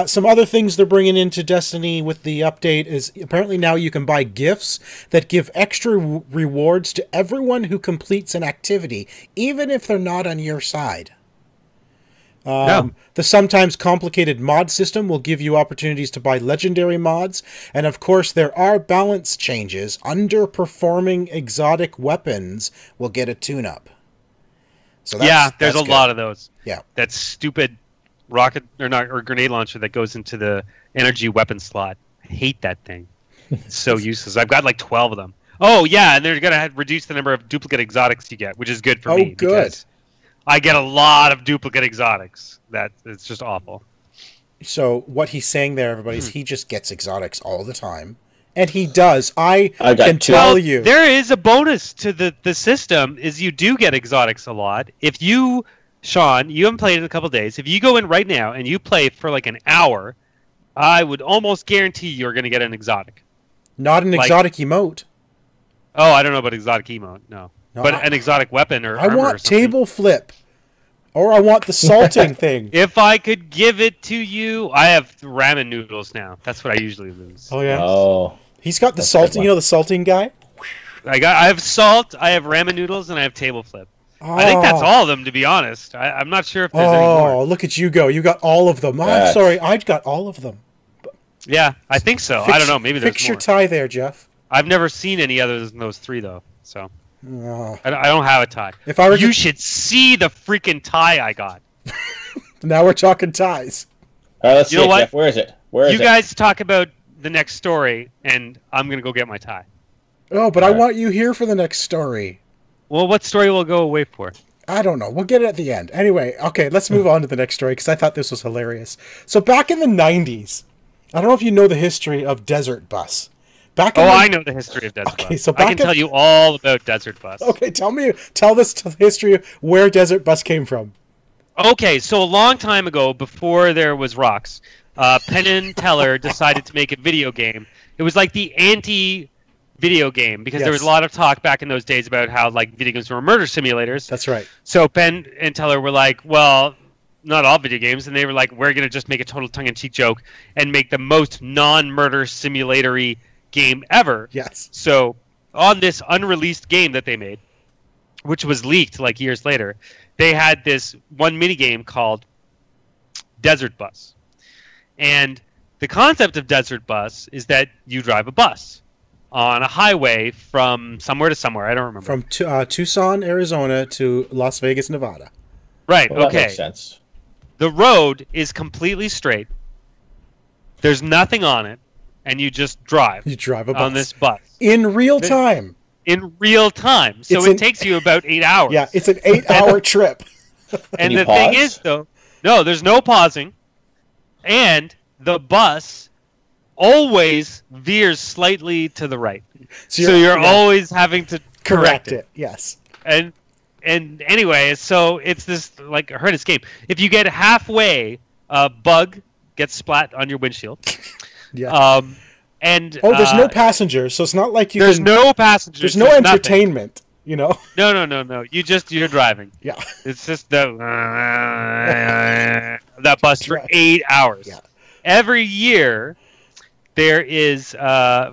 Some other things they're bringing into Destiny with the update is apparently now you can buy gifts that give extra rewards to everyone who completes an activity, even if they're not on your side. No. The sometimes complicated mod system will give you opportunities to buy legendary mods, and of course there are balance changes. Underperforming exotic weapons will get a tune-up. So there's a good. lot of those. Yeah. That stupid rocket or grenade launcher that goes into the energy weapon slot. I hate that thing. It's so useless. I've got like 12 of them. Oh yeah, and they're gonna reduce the number of duplicate exotics you get, which is good for me. Oh, good. I get a lot of duplicate exotics. It's just awful. So what he's saying there, everybody, is he just gets exotics all the time. And he does. I can tell you. There is a bonus to the system, is you do get exotics a lot. If you, Sean, you haven't played in a couple days. If you go in right now and you play for like an hour, I would almost guarantee you're going to get an exotic. Not an exotic emote. Oh, I don't know about exotic emote, no. But an exotic weapon or armor. I want table flip. Or I want the salting thing. If I could give it to you, I have ramen noodles now. That's what I usually lose. Oh yeah. Oh. He's got the salting. You know the salting guy. I have salt. I have ramen noodles, and I have table flip. Oh. I think that's all of them, to be honest. I'm not sure if there's any more. Oh, look at you go! You got all of them. I'm sorry, I got all of them. Yeah, I think so. I don't know. Maybe there's fix more. your tie there, Jeff. I've never seen any other than those three, though. So Oh. I don't have a tie. If I were you should see the freaking tie I got. Now we're talking ties. All right, let's see know it, what? Jeff. Where is it? Where is You guys talk about the next story, and I'm gonna go get my tie. Oh, but I want you here for the next story. Well, what story will go away for? I don't know. We'll get it at the end. Anyway, okay, let's move on to the next story because I thought this was hilarious. So back in the 90s, I don't know if you know the history of Desert Bus. I know the history of Desert Bus. So I can tell you all about Desert Bus. Okay, tell this history of where Desert Bus came from. Okay, so a long time ago, before there was rocks, Penn and Teller decided to make a video game. It was like the anti-video game because there was a lot of talk back in those days about how like video games were murder simulators. That's right. So Penn and Teller were like, well, not all video games, and they were like, we're going to just make a total tongue-in-cheek joke and make the most non-murder simulatory game ever. Yes. So on this unreleased game that they made, which was leaked like years later, they had this one mini game called Desert Bus. And the concept of Desert Bus is that you drive a bus on a highway from somewhere to somewhere. I don't remember. From Tucson, Arizona to Las Vegas, Nevada. Right, Well, okay. that makes sense. The road is completely straight. There's nothing on it, and you just drive. You drive a bus. On this bus. In real time. In real time. So it takes you about 8 hours. Yeah, it's an 8-hour trip. And you the thing pause? is, though, no, there's no pausing. And the bus always veers slightly to the right. So you're always having to correct it. Yes. And anyway, so it's this like a horrendous game. If you get halfway, a bug gets splat on your windshield. Yeah. There's no passengers, so it's not like you. There's no passengers. There's no entertainment. You know. No. You're driving. Yeah. It's just that bus for 8 hours. Yeah. Every year, there is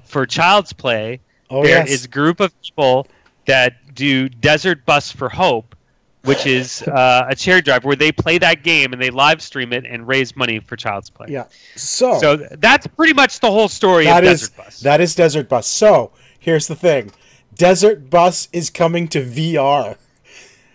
for Child's Play. There is a group of people that do Desert Bus for Hope, which is a charity drive where they play that game and they live stream it and raise money for Child's Play. Yeah. So that's pretty much the whole story of Desert Bus. That is Desert Bus. So here's the thing. Desert Bus is coming to VR.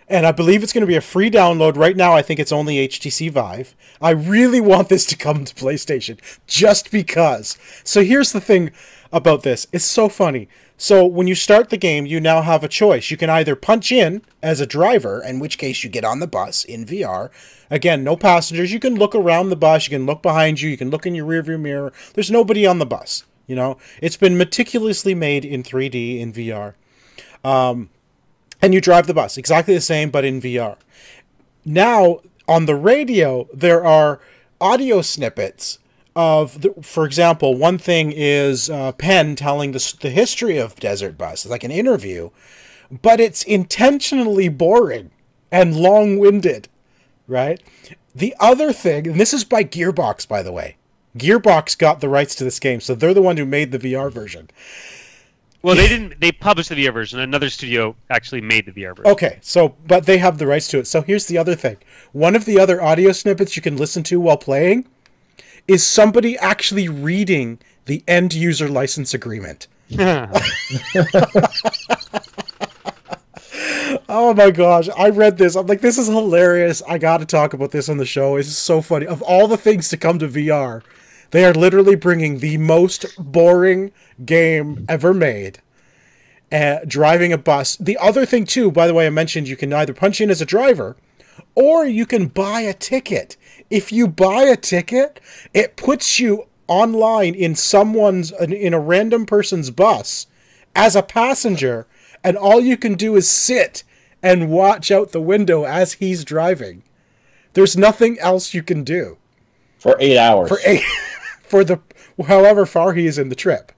And I believe it's going to be a free download. Right now, I think it's only HTC Vive. I really want this to come to PlayStation, just because. So here's the thing about this. It's so funny. So when you start the game, you now have a choice. You can either punch in as a driver, in which case you get on the bus in VR. Again, no passengers. You can look around the bus. You can look behind you. You can look in your rearview mirror. There's nobody on the bus. You know, it's been meticulously made in 3D in VR. And you drive the bus, exactly the same, but in VR. Now, on the radio, there are audio snippets of, for example, one thing is Penn telling the history of Desert Bus. It's like an interview, but it's intentionally boring and long-winded, right? The other thing, and this is by Gearbox, by the way. Gearbox got the rights to this game, so they're the one who made the VR version. Well, they didn't. They published the VR version. Another studio actually made the VR version. Okay, so but they have the rights to it. So here's the other thing. One of the other audio snippets you can listen to while playing is somebody actually reading the end user license agreement. Oh my gosh, I read this. I'm like, this is hilarious. I got to talk about this on the show. It's so funny. Of all the things to come to VR, they are literally bringing the most boring game ever made. Driving a bus. The other thing too, by the way, I mentioned you can either punch in as a driver or you can buy a ticket. If you buy a ticket, it puts you online in in a random person's bus as a passenger, and all you can do is sit and watch out the window as he's driving. There's nothing else you can do. For 8 hours. For the however far he is in the trip.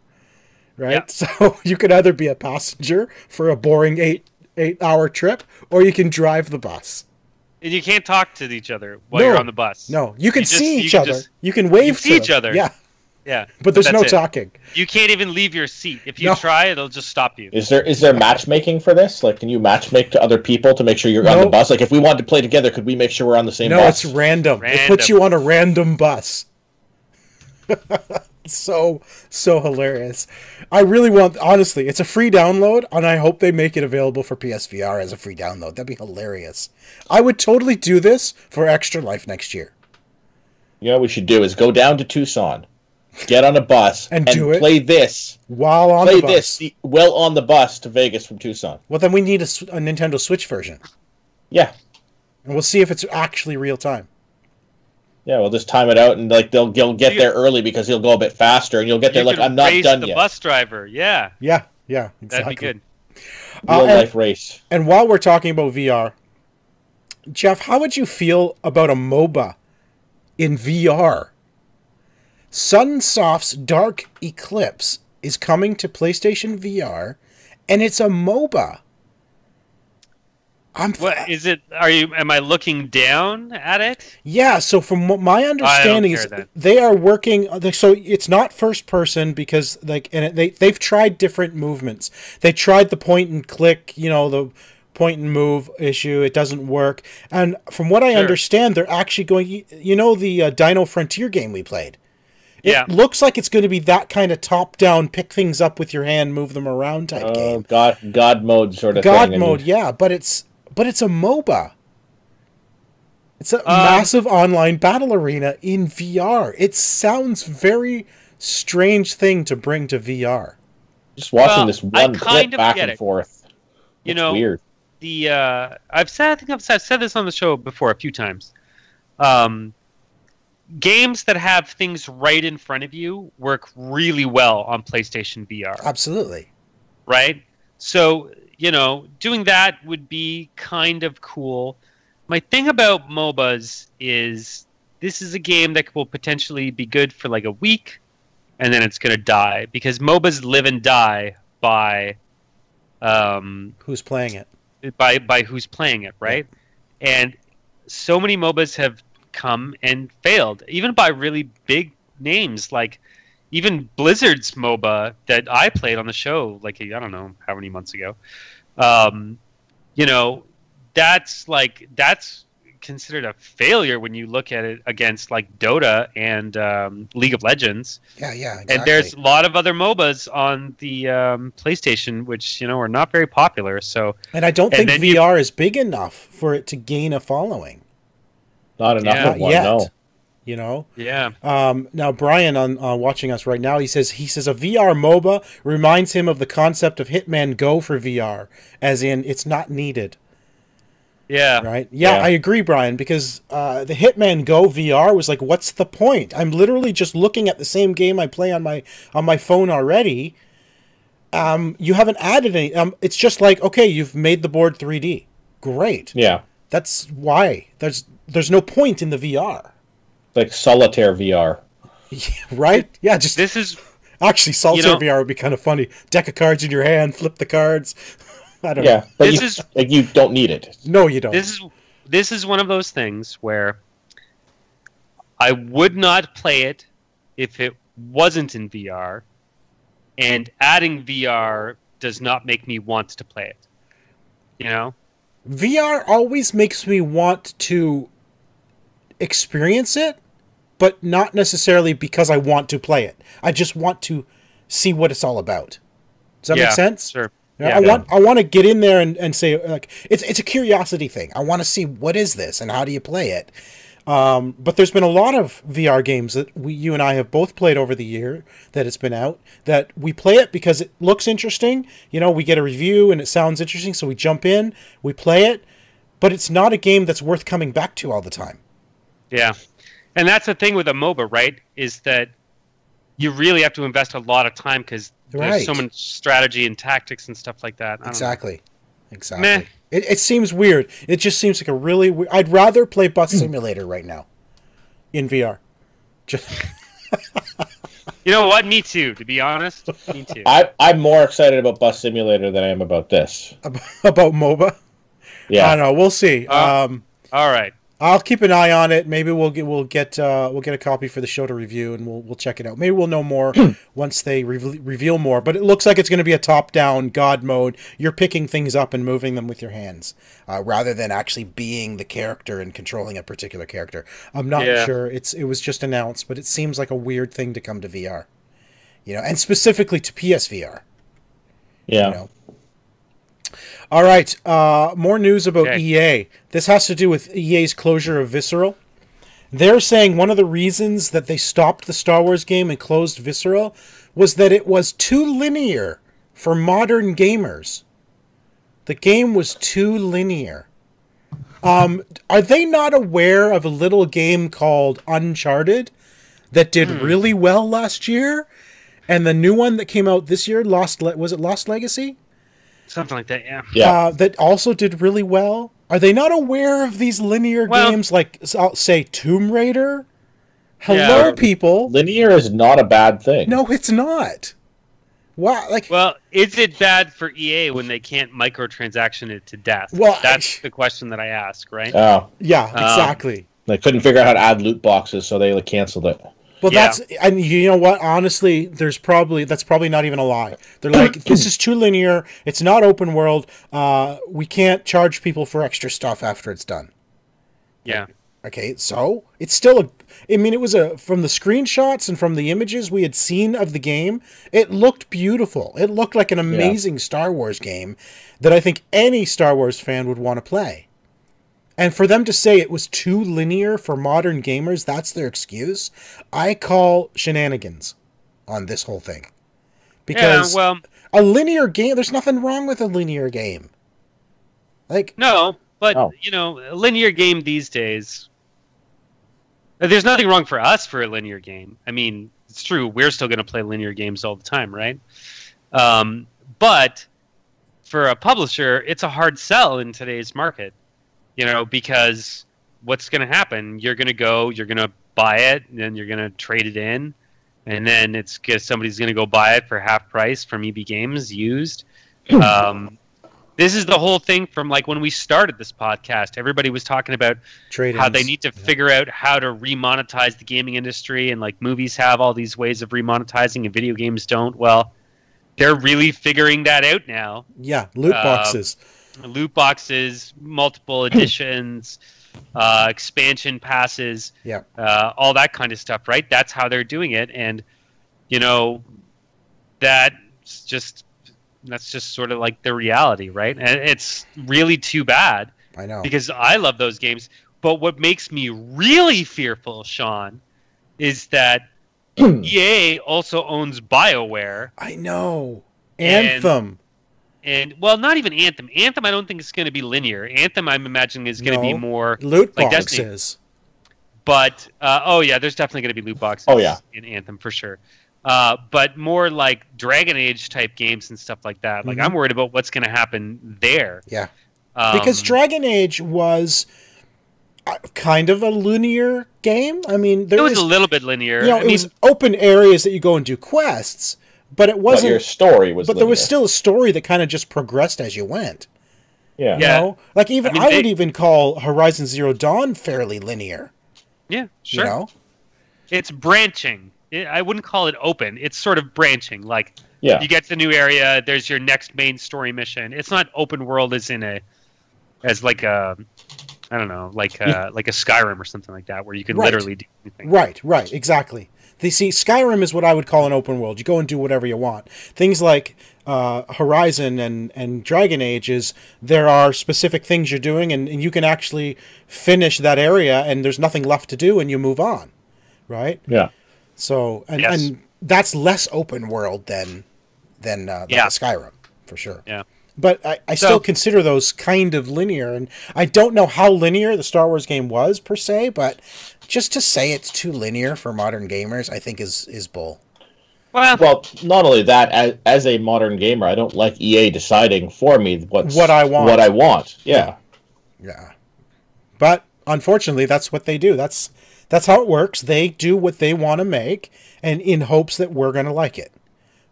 Right? Yeah. So you could either be a passenger for a boring 8-hour trip, or you can drive the bus. And you can't talk to each other while you're on the bus. No, you can see each other. You can wave to each other. Yeah. Yeah. But there's no talking. You can't even leave your seat. If you try, it'll just stop you. Is there matchmaking for this? Like, can you matchmake to other people to make sure you're on the bus? Like, if we wanted to play together, could we make sure we're on the same bus? No, it's random. It puts you on a random bus. So hilarious. I really want, honestly, it's a free download, and I hope they make it available for PSVR as a free download. That'd be hilarious. I would totally do this for Extra Life next year. You know what we should do is go down to Tucson, get on a bus, and play this while on the bus. Well on the bus to Vegas from Tucson. Well, then we need a Nintendo Switch version. Yeah. And we'll see if it's actually real time. Yeah, we'll just time it out, and like they'll get there early because he'll go a bit faster, and you'll get there like, I'm not done the yet. Bus driver, yeah, exactly. That'd be good. Real life race. And while we're talking about VR, Jeff, how would you feel about a MOBA in VR? Sunsoft's Dark Eclipse is coming to PlayStation VR, and it's a MOBA. What is it? Am I looking down at it? Yeah. So from what my understanding is, they are working. So it's not first person because they've tried different movements. They tried the point and click, the point and move issue. It doesn't work. And from what I understand, they're actually going. The Dino Frontier game we played. It looks like it's going to be that kind of top-down, pick things up with your hand, move them around type game. God mode sort of thing. God mode, yeah, but it's a MOBA. It's a massive online battle arena in VR. It sounds very strange thing to bring to VR. Just watching this one clip back and forth. It's weird. I think I've said this on the show before a few times. Games that have things right in front of you work really well on PlayStation VR. Absolutely. Right? So, doing that would be kind of cool. My thing about MOBAs is this is a game that will potentially be good for like a week, and then it's going to die. Because MOBAs live and die by... who's playing it. By who's playing it, right? Yeah. And so many MOBAs have come and failed, even by really big names, like even Blizzard's MOBA that I played on the show, like I don't know how many months ago. That's considered a failure when you look at it against like Dota and League of Legends. Yeah, exactly. And there's a lot of other MOBAs on the PlayStation which are not very popular. So, and I don't think VR is big enough for it to gain a following. Not enough of one, no. Yeah. Now Brian on watching us right now, he says a VR MOBA reminds him of the concept of Hitman Go for VR, as in it's not needed. Yeah. Right. Yeah, I agree, Brian, because the Hitman Go VR was like, what's the point? I'm literally just looking at the same game I play on my phone already. You haven't added any. It's just like, okay, you've made the board 3D. Great. Yeah. That's why there's no point in the VR. Like solitaire VR. Right? Yeah, this is actually solitaire VR would be kind of funny. Deck of cards in your hand, flip the cards. I don't know. Yeah, but you don't need it. No, you don't. This is one of those things where I would not play it if it wasn't in VR, and adding VR does not make me want to play it. You know? VR always makes me want to experience it, but not necessarily because I want to play it. I just want to see what it's all about. Does that make sense? Sure. Yeah, I want to get in there and say, like, it's a curiosity thing. I want to see what is this and how do you play it. But there's been a lot of VR games that you and I have both played over the year that it's been out, that we play it because it looks interesting. You know, we get a review and it sounds interesting, so we jump in, we play it, but it's not a game that's worth coming back to all the time. Yeah. And that's the thing with a MOBA, right? Is that you really have to invest a lot of time because there's so much strategy and tactics and stuff like that. Exactly. Meh. It seems weird. It just seems like a really... I'd rather play Bus Simulator right now in VR. Just... You know what? Me too, to be honest. Me too. I'm more excited about Bus Simulator than I am about this. About MOBA? Yeah. I don't know. We'll see. All right. I'll keep an eye on it. Maybe we'll get a copy for the show to review, and we'll check it out. Maybe we'll know more once they reveal more. But it looks like it's going to be a top-down God mode. You're picking things up and moving them with your hands, rather than actually being the character and controlling a particular character. I'm not sure. It was just announced, but it seems like a weird thing to come to VR, you know, and specifically to PSVR. Yeah. You know? All right, more news about EA. This has to do with EA's closure of Visceral. They're saying one of the reasons that they stopped the Star Wars game and closed Visceral was that it was too linear for modern gamers. The game was too linear. Are they not aware of a little game called Uncharted that did really well last year? And the new one that came out this year, was it Lost Legacy? Something like that, yeah. That also did really well. Are they not aware of these linear games like, say, Tomb Raider? Hello, people. Linear is not a bad thing. No, it's not. Wow, well, is it bad for EA when they can't microtransaction it to death? Well, that's the question that I ask, right? Oh, yeah, exactly. They couldn't figure out how to add loot boxes, so they canceled it. Well, and you know what? Honestly, that's probably not even a lie. They're like, this is too linear. It's not open world. We can't charge people for extra stuff after it's done. Yeah. Okay, so it's still I mean, it was from the screenshots and from the images we had seen of the game, it looked beautiful. It looked like an amazing Star Wars game that I think any Star Wars fan would want to play. And for them to say it was too linear for modern gamers, that's their excuse. I call shenanigans on this whole thing. Because a linear game, there's nothing wrong with a linear game. No, but, you know, a linear game these days, there's nothing wrong for us for a linear game. I mean, it's true, we're still going to play linear games all the time, right? But for a publisher, it's a hard sell in today's market. You know, because what's going to happen? You're going to buy it, and then you're going to trade it in, and then somebody's going to go buy it for half price from EB Games used. This is the whole thing from like when we started this podcast. Everybody was talking about how they need to figure out how to remonetize the gaming industry, and like movies have all these ways of remonetizing, and video games don't. Well, they're really figuring that out now. Yeah, loot boxes. Loot boxes, multiple editions, expansion passes, all that kind of stuff, right? That's how they're doing it, and you know, that's just sort of like the reality, right? And it's really too bad. I know, because I love those games. But what makes me really fearful, Sean, is that EA also owns BioWare. I know, Anthem. And well, not even Anthem. Anthem, I don't think it's going to be linear. Anthem, I'm imagining, is going to be more loot like boxes. Destiny. But there's definitely going to be loot boxes. In Anthem for sure. But more like Dragon Age type games and stuff like that. Like I'm worried about what's going to happen there. Yeah, because Dragon Age was kind of a linear game. I mean, it was a little bit linear. You know, it was open areas that you go and do quests. But it wasn't. But your story was. But there was still a story that kind of just progressed as you went. Yeah. You know? Like I would even call Horizon Zero Dawn fairly linear. Yeah, sure. You know? It's branching. I wouldn't call it open. It's sort of branching. Like Yeah. you get to the new area, there's your next main story mission. It's not open world as like a I don't know, like a Skyrim or something like that, where you can Right. literally do anything. Right, exactly. Skyrim is what I would call an open world. You go and do whatever you want. Things like Horizon and Dragon Age is there are specific things you're doing, and you can actually finish that area, and there's nothing left to do, and you move on, right? Yeah. So, Yes. and that's less open world than Skyrim, for sure. Yeah. But I still consider those kind of linear, and I don't know how linear the Star Wars game was, per se, but just to say it's too linear for modern gamers, I think is bull. Well, not only that, as a modern gamer, I don't like EA deciding for me what I want. Yeah. Yeah. But, unfortunately, that's what they do. That's how it works. They do what they want to make, and in hopes that we're going to like it.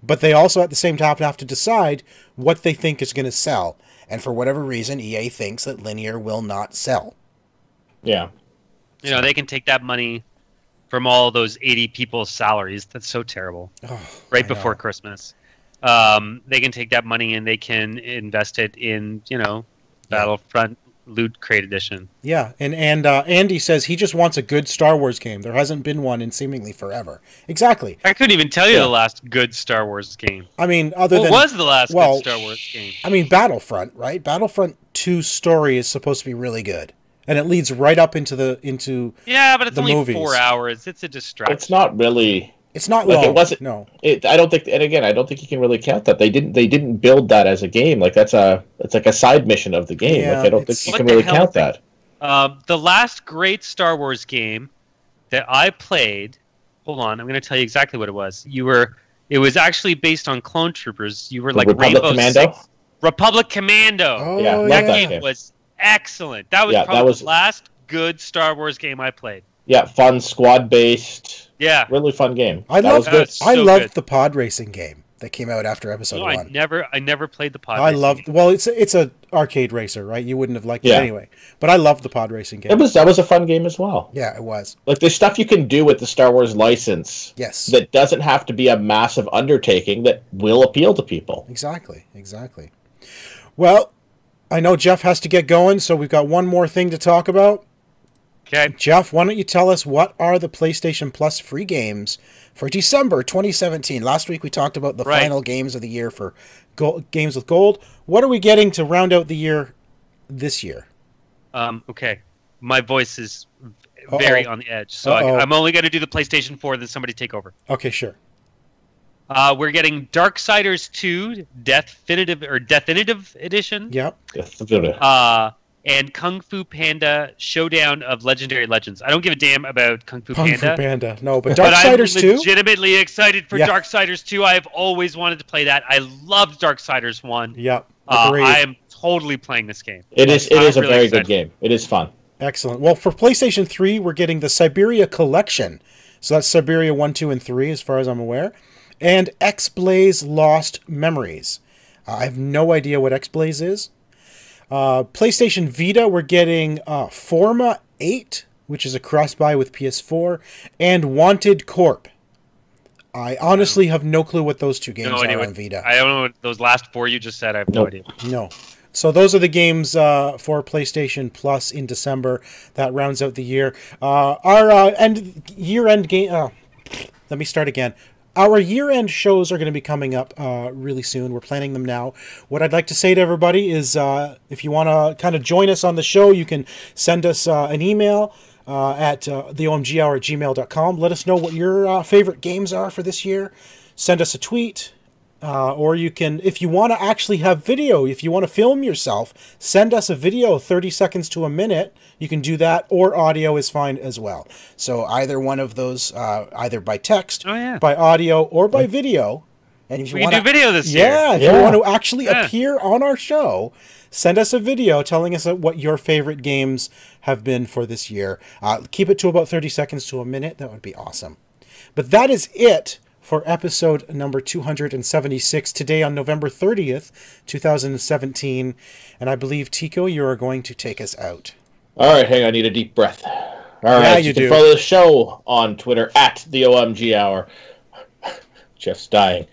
But they also, at the same time, have to decide what they think is going to sell. And for whatever reason, EA thinks that linear will not sell. Yeah. You know, they can take that money from all those 80 people's salaries. That's so terrible. Right before Christmas. They can take that money and they can invest it in, Battlefront Loot Crate Edition. Yeah, and Andy says he just wants a good Star Wars game. There hasn't been one in seemingly forever. Exactly. I couldn't even tell you the last good Star Wars game. I mean, What was the last good Star Wars game? I mean, Battlefront, right? Battlefront 2's story is supposed to be really good, and it leads right up into yeah, but it's only movies. 4 hours. It's a distraction. It's not really. It's not like long. it wasn't. No, I don't think. And again, I don't think you can really count that. They didn't build that as a game. Like it's like a side mission of the game. Yeah, like I don't think you What can the really hell count thing- that. The last great Star Wars game that I played. Hold on, I'm going to tell you exactly what it was. It was actually based on Clone Troopers. You were like Republic Rainbow Commando? Six. Republic Commando. Oh, Yeah, love that that game game. was excellent. That was Yeah, probably that was- the last good Star Wars game I played. Yeah, fun squad based. Yeah. Really fun game. I That was loved good. so I loved good. the pod racing game that came out after episode No, 1. I never played the pod. I racing loved. game. Well, it's a arcade racer, right? You wouldn't have liked it Yeah. anyway. But I loved the pod racing game. That was a fun game as well. Yeah, it was. Like there's stuff you can do with the Star Wars license. Yes. That doesn't have to be a massive undertaking that will appeal to people. Exactly. Well, I know Jeff has to get going, so we've got one more thing to talk about. Okay. Jeff, why don't you tell us what are the PlayStation Plus free games for December 2017? Last week we talked about the final games of the year for games with gold. What are we getting to round out the year this year? Okay. My voice is very on the edge, so I'm only going to do the PlayStation 4, then somebody take over. Okay, sure. We're getting Darksiders 2 Definitive Edition. Yep. And Kung Fu Panda Showdown of Legendary Legends. I don't give a damn about Kung Fu Kung Panda. Fu Panda. No, but But I'm Darksiders 2? legitimately excited for Yeah. Darksiders 2. I have always wanted to play that. I loved Darksiders 1. Yep. Agreed. I am totally playing this game. It is a really very excited. good game. It is fun. Excellent. Well, for PlayStation 3, we're getting the Siberia Collection. So that's Siberia 1, 2, and 3, as far as I'm aware. And X-Blaze Lost Memories. I have no idea what X-Blaze is. PlayStation Vita, we're getting Forma 8, which is a cross-buy with PS4, and Wanted Corp. I honestly have no clue what those two games No idea are what, on Vita. I don't know what those last four you just said. I have no idea. No. So those are the games for PlayStation Plus in December. That rounds out the year. Our year-end game... let me start again. Our year-end shows are going to be coming up really soon. We're planning them now. What I'd like to say to everybody is if you want to kind of join us on the show, you can send us an email at theomghour@gmail.com. Let us know what your favorite games are for this year. Send us a tweet. Or you can, if you want to actually have video, if you want to film yourself, send us a video, 30 seconds to a minute. You can do that, or audio is fine as well. So either one of those, either by text, by audio, or by video. And if you We want can do video this year. year. If you want to actually appear on our show, send us a video telling us what your favorite games have been for this year. Keep it to about 30 seconds to a minute. That would be awesome. But that is it for episode number 276 today on November 30th, 2017. And I believe, Tycko, you are going to take us out. All right, hang on. I need a deep breath. All right, Yeah, you can do. follow the show on Twitter at the OMG Hour. Jeff's dying.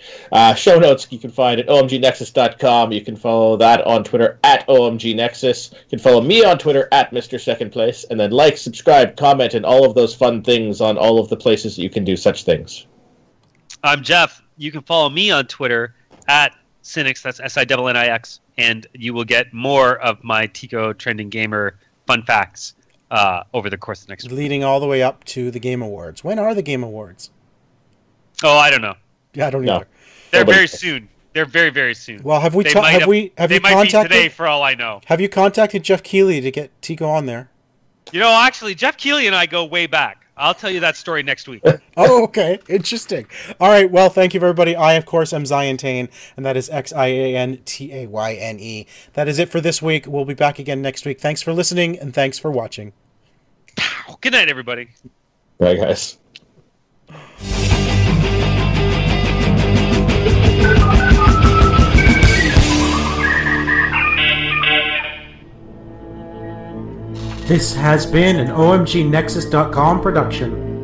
Show notes you can find at omgnexus.com. You can follow that on Twitter at omgnexus. You can follow me on Twitter at Mr. Second Place. And then like, subscribe, comment, and all of those fun things on all of the places that you can do such things. I'm Jeff. You can follow me on Twitter at Sinix, that's SINNIX, and you will get more of my Tycko Trending Gamer fun facts over the course of the next week. Leading all the way up to the Game Awards. When are the Game Awards? Oh, I don't know. Yeah, I don't either. They're very soon. They're very, very soon. Well, have you They might be contacted today for all I know. Have you contacted Jeff Keighley to get Tycko on there? You know, actually, Jeff Keighley and I go way back. I'll tell you that story next week. Oh, okay. Interesting. All right. Well, thank you, everybody. I, of course, am Ziantane, and that is XIANTAYNE. That is it for this week. We'll be back again next week. Thanks for listening, and thanks for watching. Good night, everybody. Bye, guys. This has been an OMGNexus.com production.